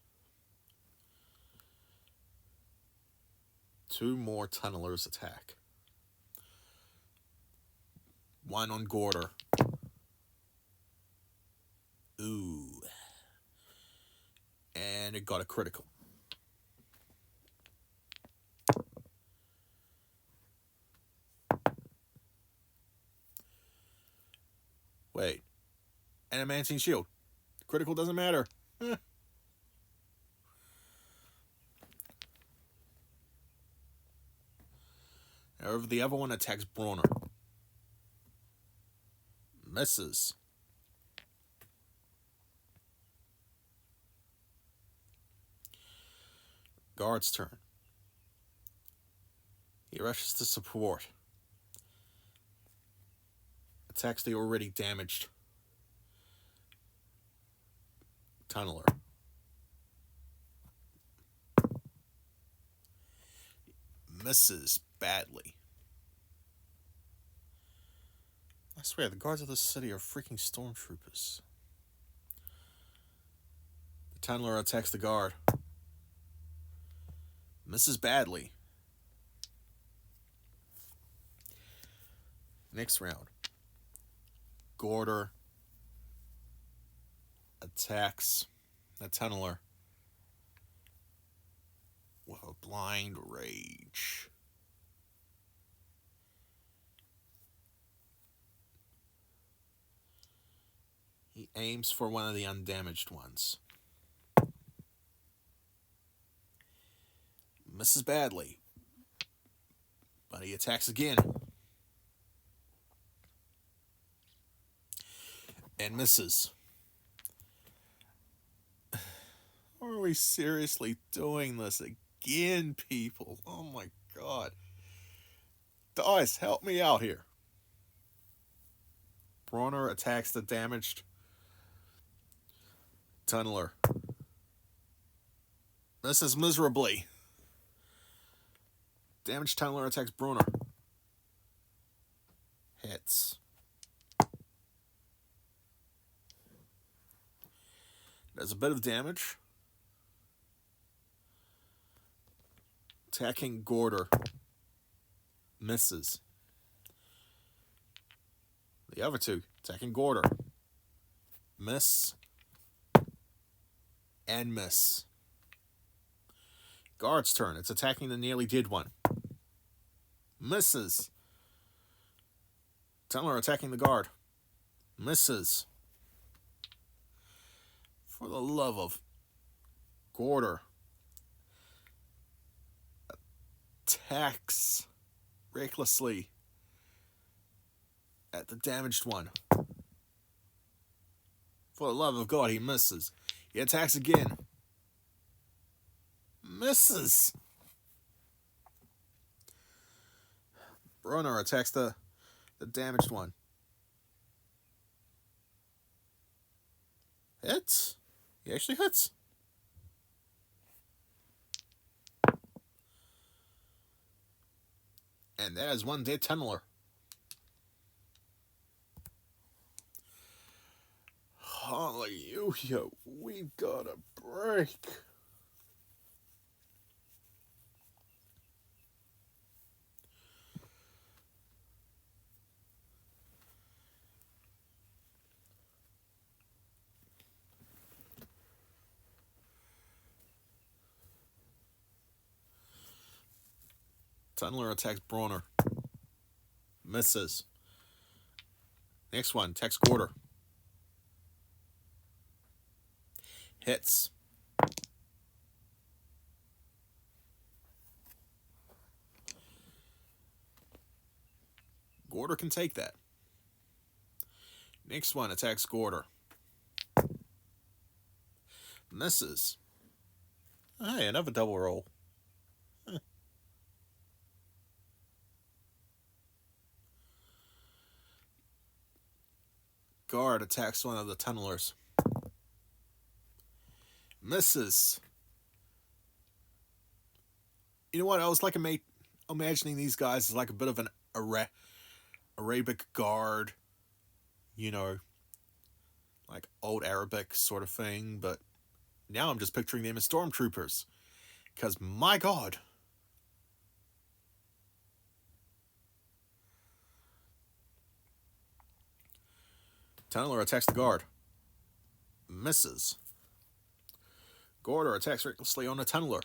2 more tunnelers attack. One on Gordur. Ooh. And it got a critical. Wait. Adamantine shield. Critical doesn't matter. However, the other one attacks Brunor. Misses. Guard's turn. He rushes to support. Attacks the already damaged tunneler. Misses badly. I swear, the guards of this city are freaking stormtroopers. The tunneler attacks the guard. Misses badly. Next round. Gordur attacks the tunneler with a blind rage. He aims for one of the undamaged ones. Misses badly. But he attacks again. And misses. Are we seriously doing this again, people? Oh my god. Guys, help me out here. Brunor attacks the damaged tunneler. Misses miserably. Damaged tunneler attacks Brunor. Hits. Does a bit of damage. Attacking Gordur. Misses. The other two attacking Gordur. Miss. And miss. Guard's turn. It's attacking the nearly dead one. Misses. Tunneler attacking the guard. Misses. For the love of Gordur. Attacks recklessly at the damaged one. For the love of God, he misses. He attacks again. Misses. Brunor attacks the damaged one. Hits. He actually hits. And that is one dead tunneler. Hallelujah, we've got a break. Tunneler attacks Brunor. Misses. Next one, attacks Gordur. Hits. Gordur can take that. Next one attacks Gordur. Misses. Hey, another double roll. Guard attacks one of the tunnelers. Misses. You know what? I was like imagining these guys as like a bit of an Arabic guard, you know, like old Arabic sort of thing, but now I'm just picturing them as stormtroopers. Because, my God. Tunneler attacks the guard. Misses. Gordur attacks recklessly on the tunneler.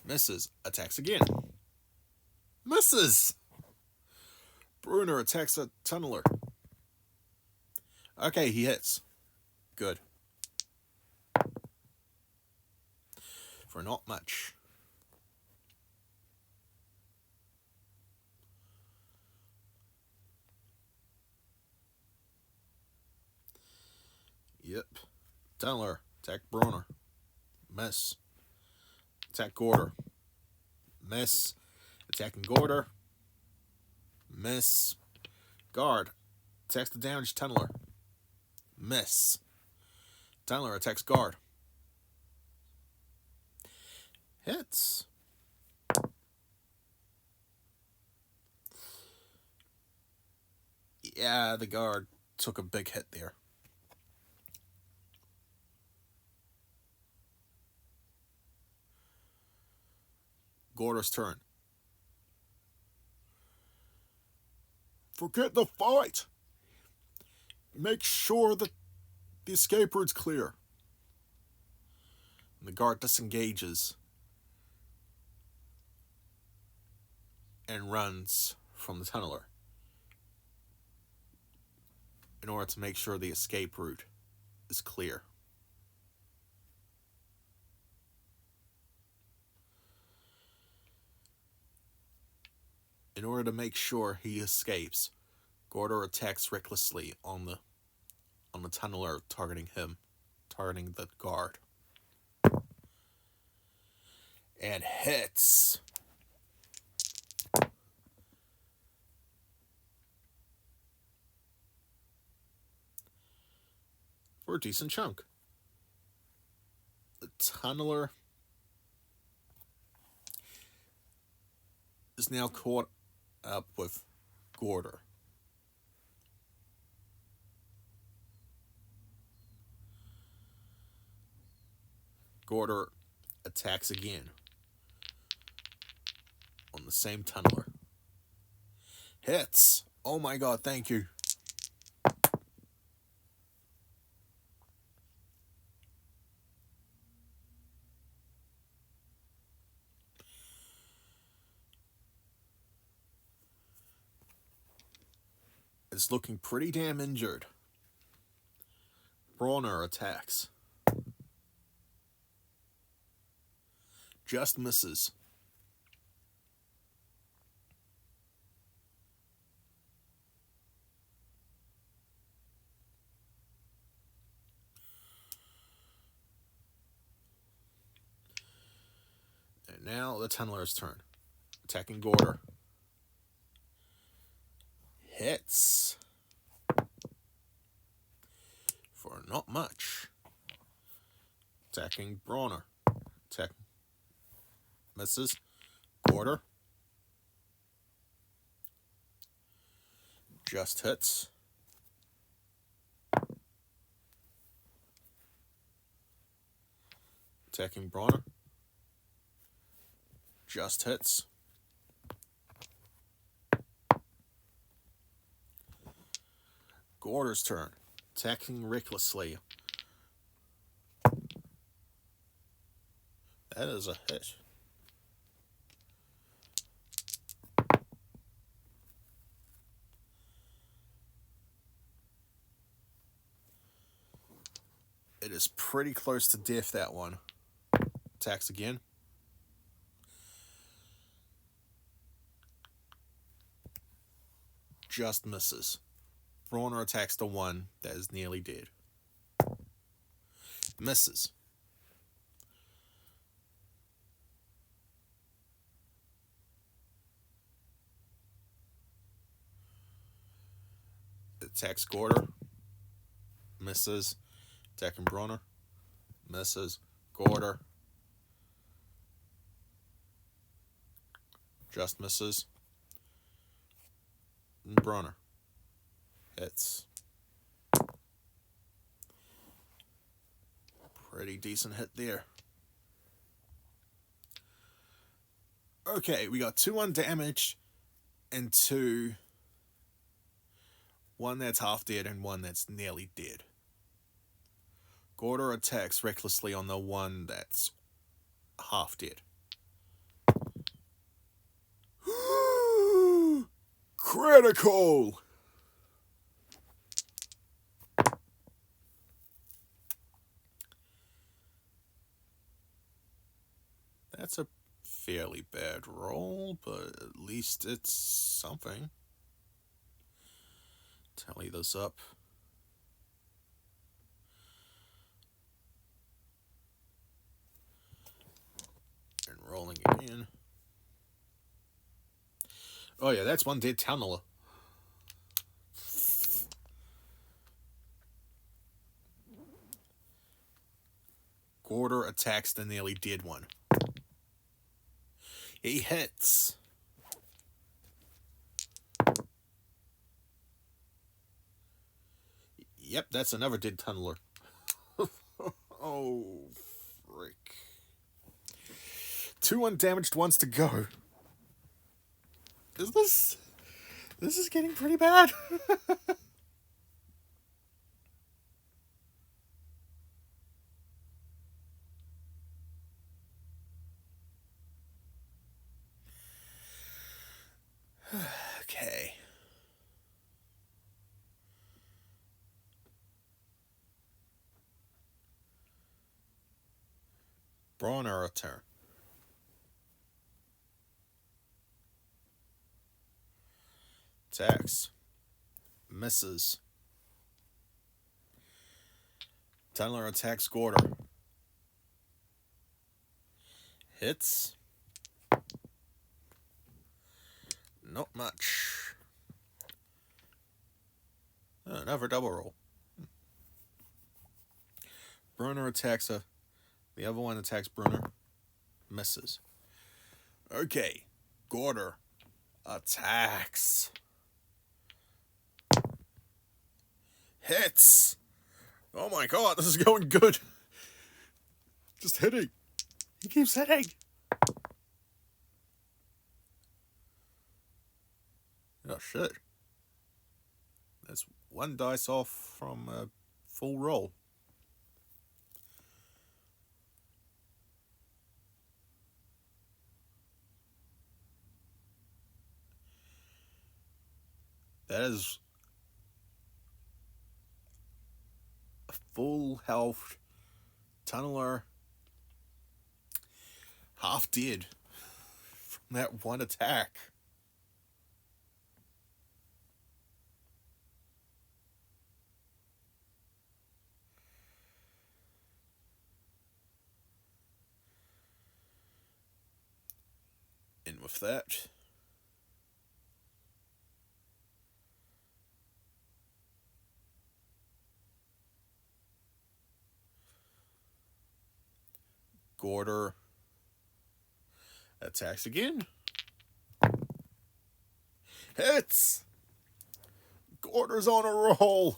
Misses. Attacks again. Misses. Brunor attacks a tunneler. Okay, he hits. Good. For not much. Yep. Tunneler. Attack Brunor. Miss. Attack Gordur. Miss. Attacking Gordur. Miss. Guard. Attacks the damaged tunneler. Miss. Tunneler attacks guard. Hits. Yeah, the guard took a big hit there. Gordur's turn. Forget the fight. Make sure that the escape route's clear. And the guard disengages and runs from the tunneler in order to make sure the escape route is clear. In order to make sure he escapes, Gordur attacks recklessly on the tunneler, targeting the guard. And hits. For a decent chunk. The tunneler is now caught up with Gordur. Gordur attacks again on the same tunneler. Hits. Oh my God, thank you. It's looking pretty damn injured. Brunor attacks. Just misses. And now the tunneler's turn. Attacking Gordur. Hits. For not much. Attacking Brunor. Misses. Gordur. Just hits. Attacking Brunor. Just hits. Gordur's turn. Attacking recklessly. That is a hit. It is pretty close to death, that one. Attacks again. Just misses. Brunor attacks the one that is nearly dead. Misses. Attacks Gordur. Misses. Attacking Brunor. Misses. Gordur. Just misses. And Brunor. Hits. Pretty decent hit there. Okay, we got 2 undamaged and 2. One that's half dead and one that's nearly dead. Gordur attacks recklessly on the one that's half dead. Critical! That's a fairly bad roll, but at least it's something. Tally this up. And rolling again. Oh yeah, that's one dead tunneler. Gordur attacks the nearly dead one. He hits. Yep, that's another dead tunneler. Oh, frick. 2 undamaged ones to go. This is getting pretty bad. Okay. Brunor turn. Attacks. Misses. Tunneler attacks Gordur. Hits. Not much. Another double roll. Brunor attacks the other one attacks Brunor. Misses. Okay. Gordur attacks. Hits. Oh my god, this is going good. Just hitting. He keeps hitting. Oh shit. That's 1 dice off from a full roll. That is a full health tunneler, half dead from that one attack. And with that, Gordur attacks again. Hits! Gordur's on a roll.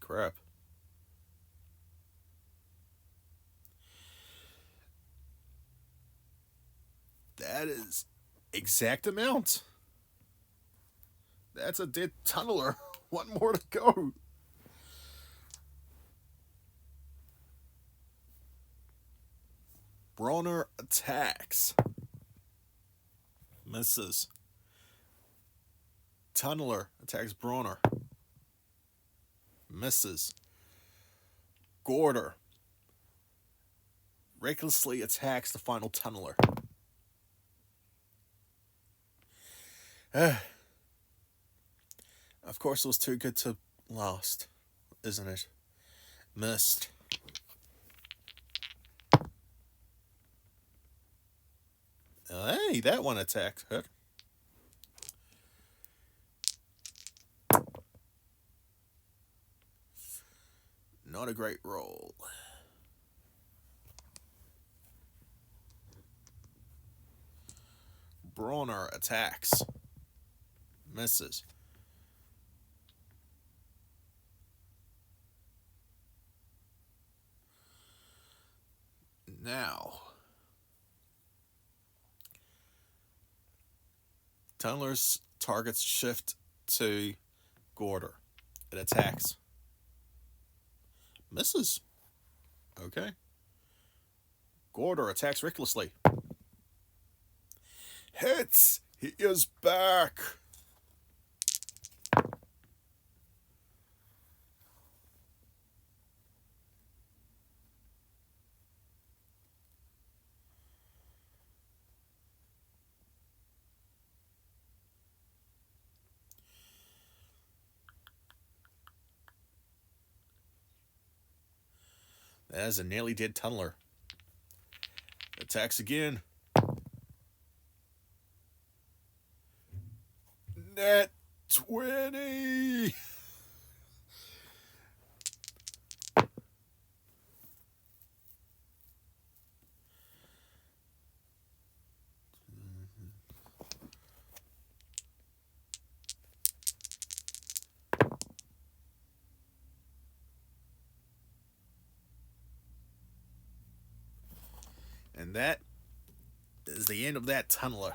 crap. That is exact amount. That's a dead tunneler. One more to go. Brunor attacks. Misses. Tunneler attacks Brunor. Misses. Gordur recklessly attacks the final tunneler. Of course, it was too good to last, isn't it? Missed. Hey, that one attacked. Hurt. Not a great roll. Brunor attacks. Misses. Now, Tunneler's targets shift to Gordur. It attacks. Misses. Okay. Gordur attacks recklessly. Hits! He is back! That is a nearly dead tunneler. Attacks again. Net 20! And that is the end of that tunneler.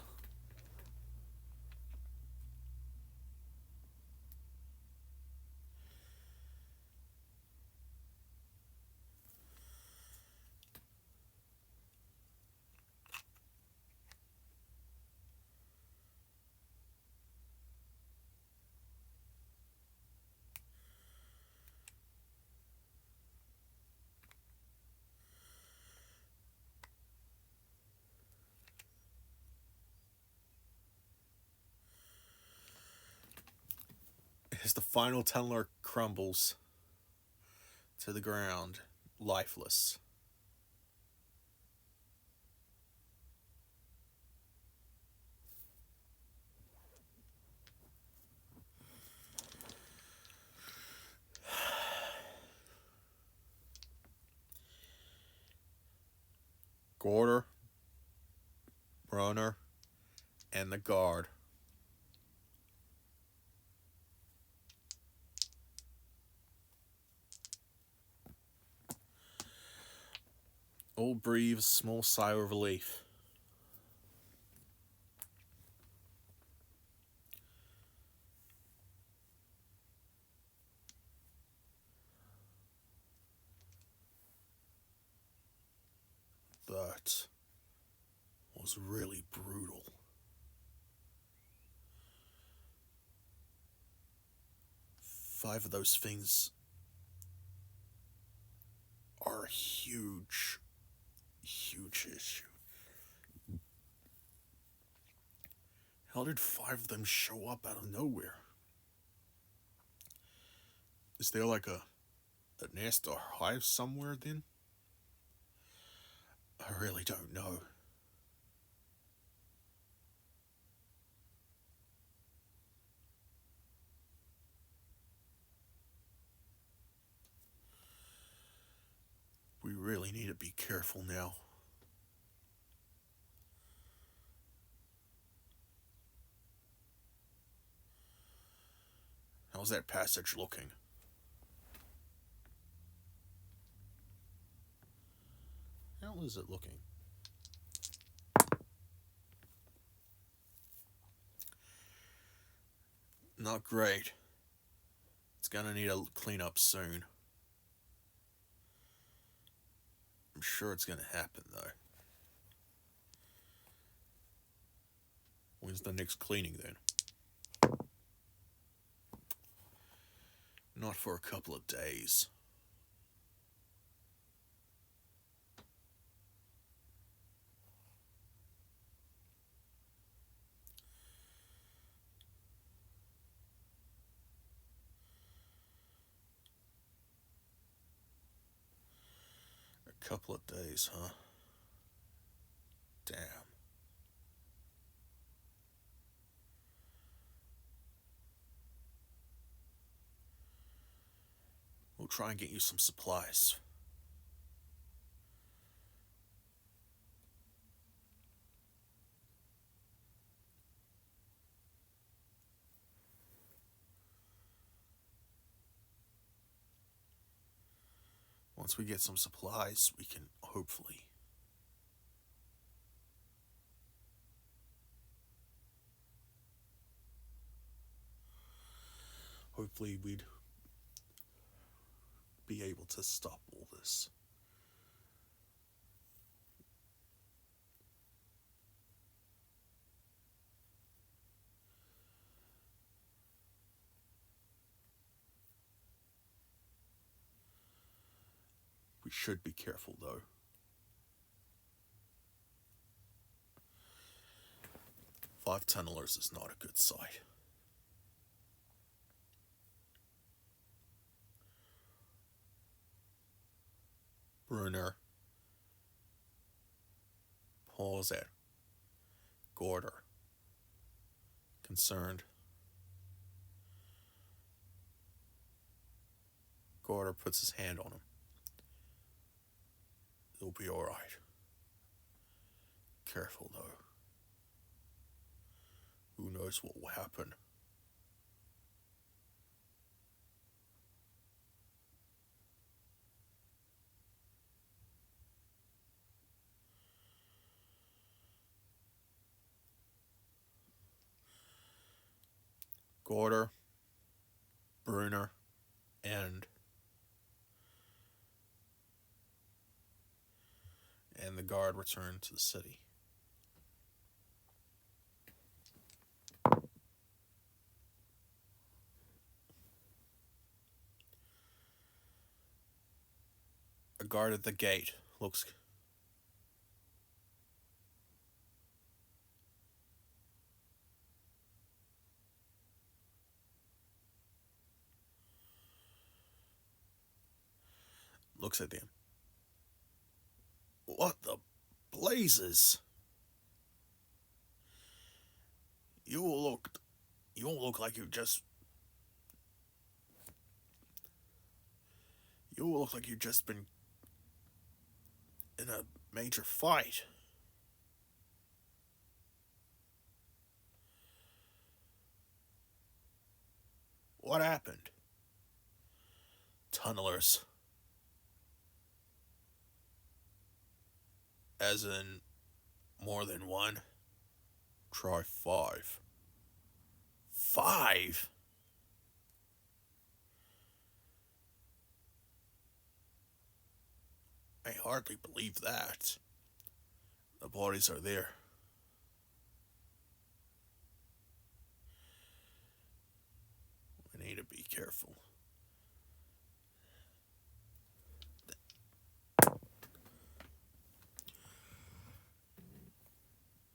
As the final tunneler crumbles to the ground, lifeless. Gordur, Brunor, and the guard. All breathe a small sigh of relief. That was really brutal. Five of those things are a huge issue. How did five of them show up out of nowhere? Is there like a nest or hive somewhere then? I really don't know. We really need to be careful now. How's that passage looking? How is it looking? Not great. It's gonna need a cleanup soon. I'm sure it's gonna happen though. When's the next cleaning then? Not for a couple of days. A couple of days, huh? Damn. We'll try and get you some supplies. Once we get some supplies, we can hopefully we'd be able to stop all this. We should be careful though. Five tunnelers is not a good sight. Brunor. Pause it. Gordur. Concerned. Gordur puts his hand on him. It'll be alright. Careful though. Who knows what will happen? Gordur, Brunor, and the guard return to the city. A guard at the gate looks at them. What the blazes? You all look like you've just been in a major fight. What happened? Tunnelers. As in more than one? Try 5. 5? I hardly believe that. The bodies are there. We need to be careful.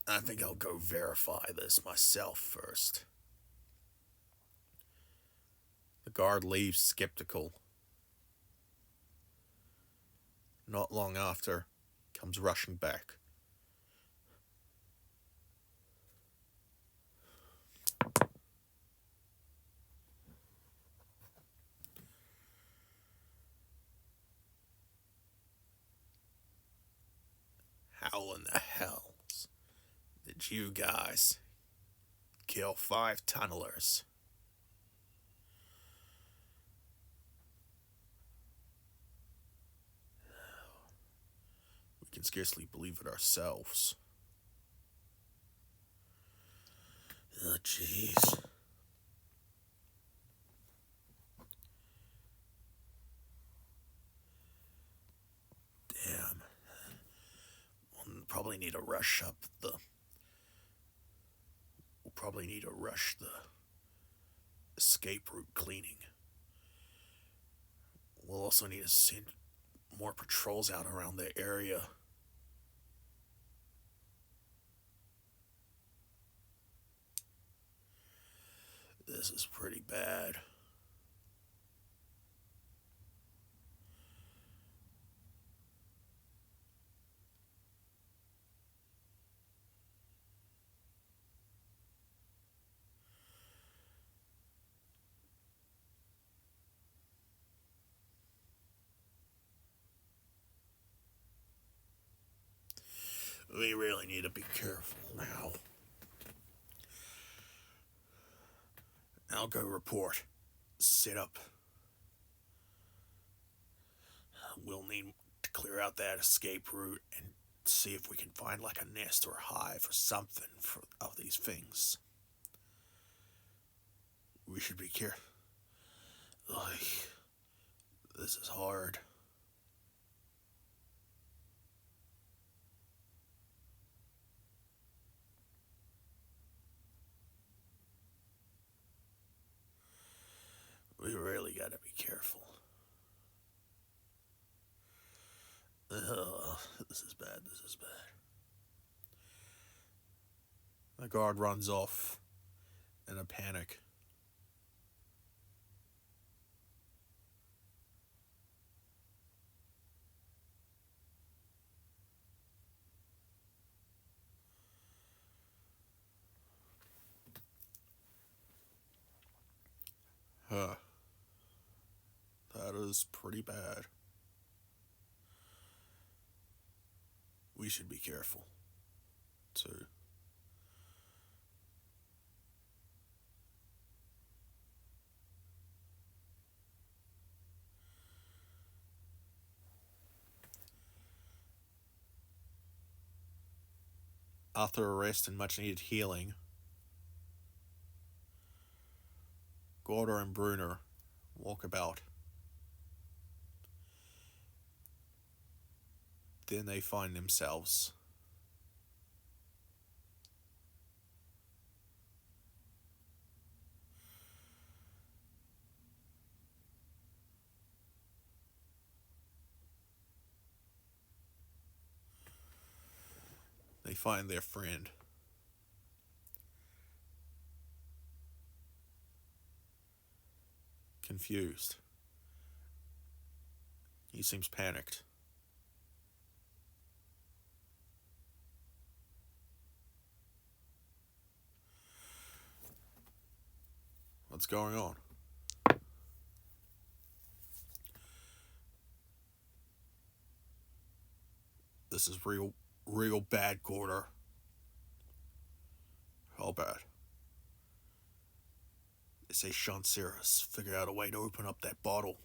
I think I'll go verify this myself first. The guard leaves skeptical. Not long after, comes rushing back. How in the hells did you guys kill 5 tunnelers? We We can scarcely believe it ourselves. Oh, jeez. Damn. We'll probably need to rush up the. We'll probably need to rush the escape route cleaning. We'll also need to send more patrols out around the area. This is pretty bad. We really need to be careful now. I'll go report. Set up. We'll need to clear out that escape route and see if we can find like a nest or a hive or something of these things. We should be careful. This is hard. We really gotta be careful. This is bad, this is bad. The guard runs off in a panic. That is pretty bad. We should be careful, too. After a rest and much needed healing, Gordur and Brunor walk about. Then they find themselves their friend. Confused. He seems panicked. What's going on? This is real bad, Gordur. How bad? They say Shan's figured out a way to open up that bottle.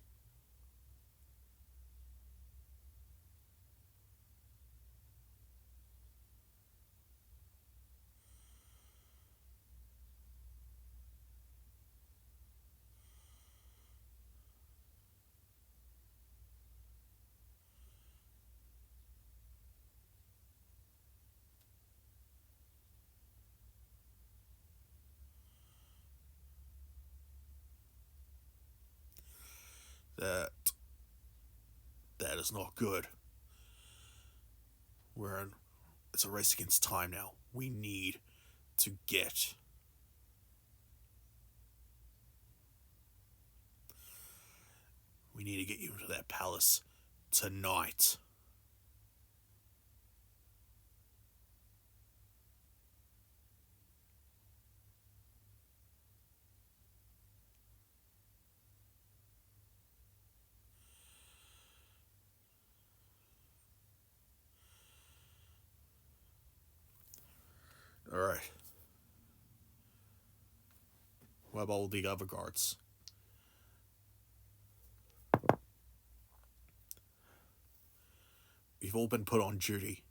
That is not good. It's a race against time now. We need to get you into that palace tonight. Alright. What about all the other guards? We've all been put on duty.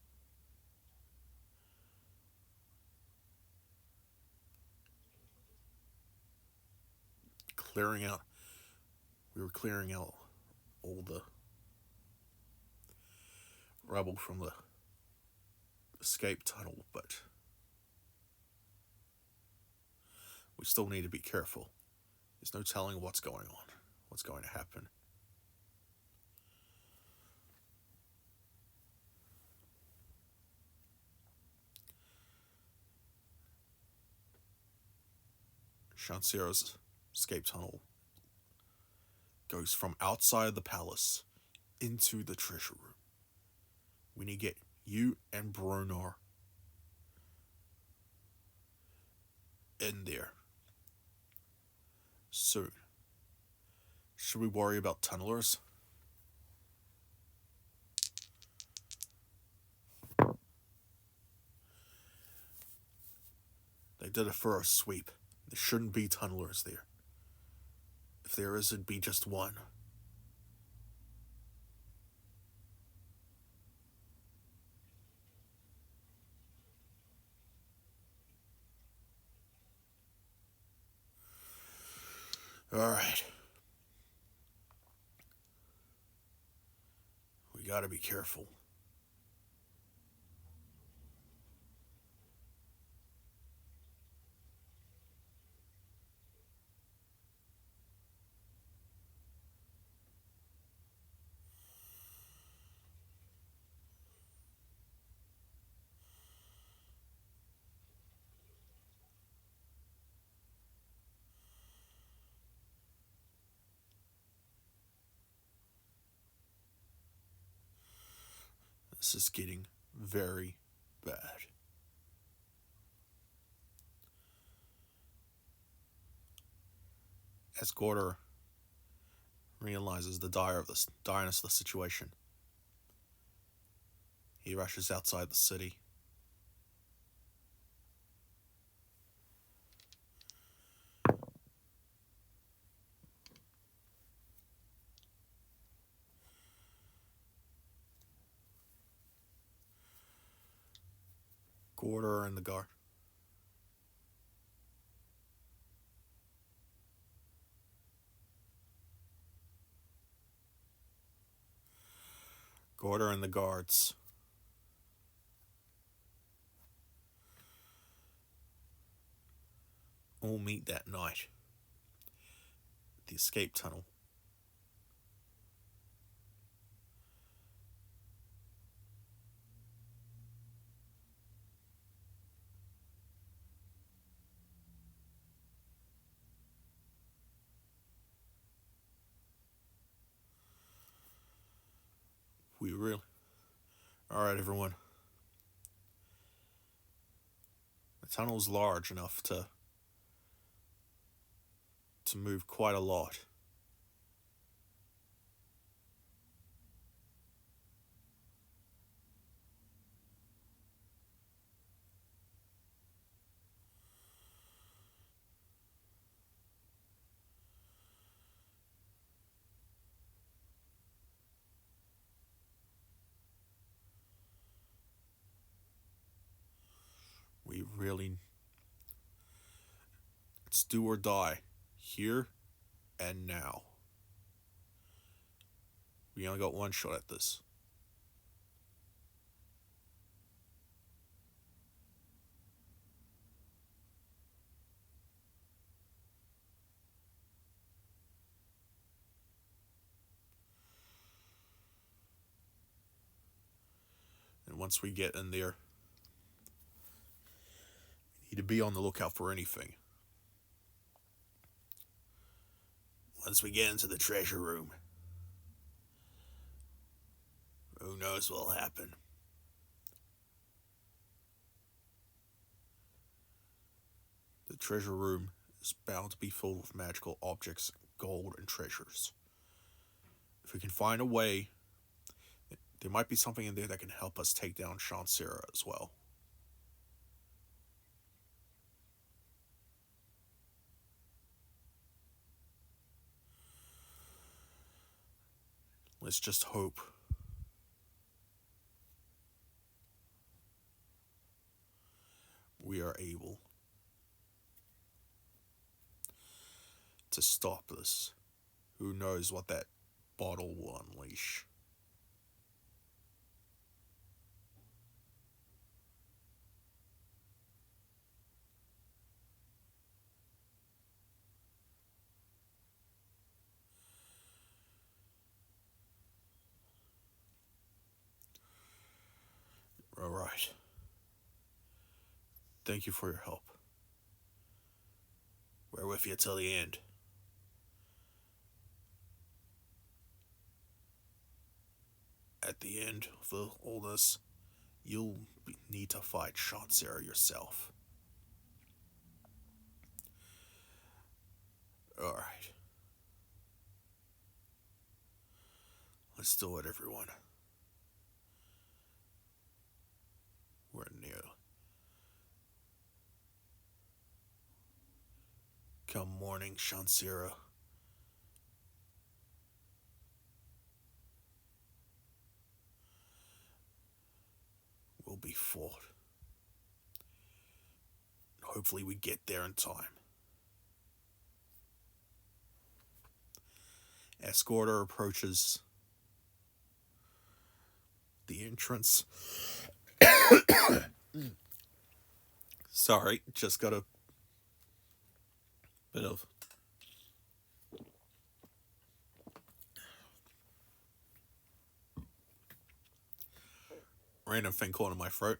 We were clearing out all the rubble from the escape tunnel, but we still need to be careful. There's no telling what's going on, what's going to happen. Shan sera's escape tunnel goes from outside the palace into the treasure room. We need to get you and Brunor in there soon. Should we worry about tunnelers? They did a thorough sweep. There shouldn't be tunnelers there. If there is, it'd be just one. Alright. We gotta be careful. This is getting very bad. As Gordur realizes the direness of the situation, he rushes outside the city. Gordur and the guard. Gordur and the guards all meet that night at the escape tunnel. We really... Alright, everyone. The tunnel's large enough to move quite a lot. We really... It's do or die. Here and now. We only got one shot at this. And once we get in there, we need to be on the lookout for anything. Once we get into the treasure room, who knows what'll happen. The treasure room is bound to be full of magical objects, gold, and treasures. If we can find a way, there might be something in there that can help us take down Shan sera as well. Let's just hope are able to stop this. Who knows what that bottle will unleash. All right. Thank you for your help. We're with you till the end. At the end of all this, you'll need to fight Sera yourself. Alright. Let's do it, everyone. We're near. Come morning, Sera will be fought. Hopefully we get there in time. As Gordur approaches the entrance. Sorry, just got a bit of random thing caught in my throat.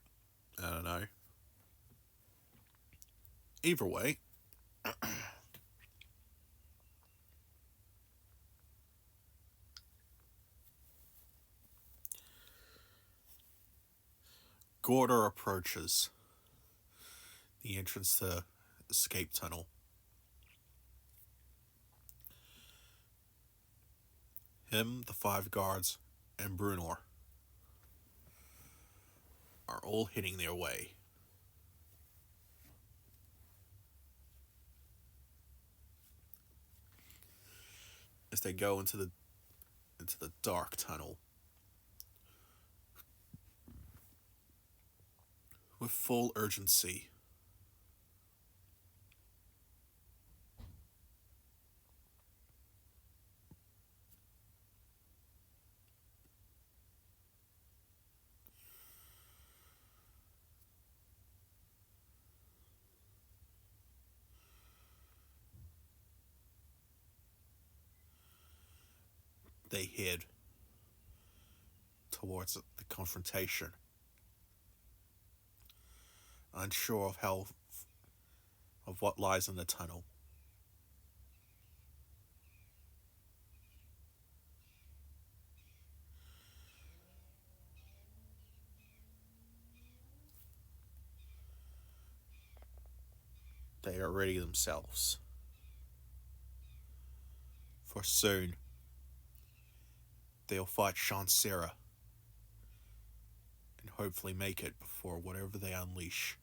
I don't know. Either way, Gordur approaches the entrance to the escape tunnel. Him, the 5 guards, and Brunor are all hitting their way. As they go into the dark tunnel with full urgency. They head towards the confrontation, unsure of what lies in the tunnel. They are ready themselves, for soon they'll fight Sera and hopefully make it before whatever they unleash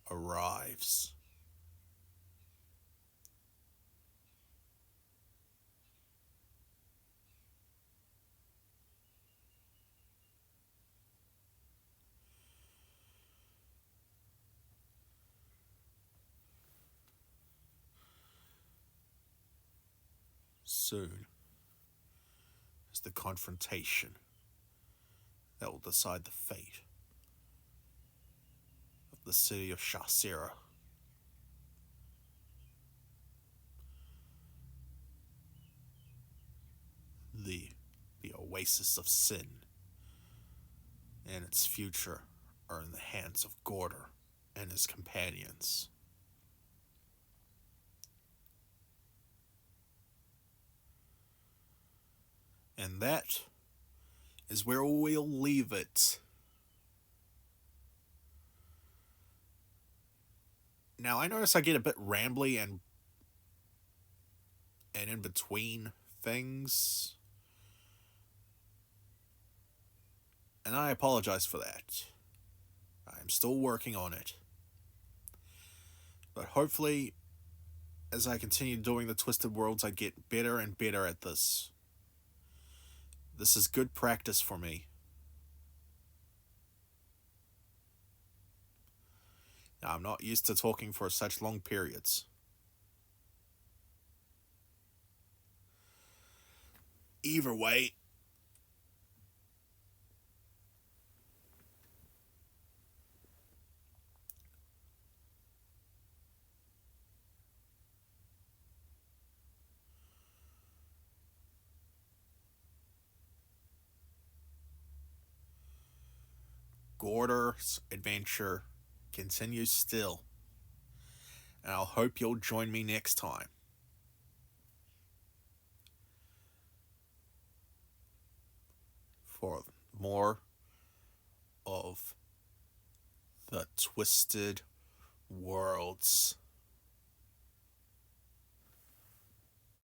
arrives. Soon is the confrontation that will decide the fate of the city of Sera. The oasis of sin and its future are in the hands of Gordur and his companions. And that is where we'll leave it. Now, I notice I get a bit rambly and in between things. And I apologize for that. I'm still working on it. But hopefully, as I continue doing the Twisted Worlds, I get better and better at this. This is good practice for me. I'm not used to talking for such long periods. Either way, Gordur's adventure continues still, and I'll hope you'll join me next time for more of the Twisted Worlds.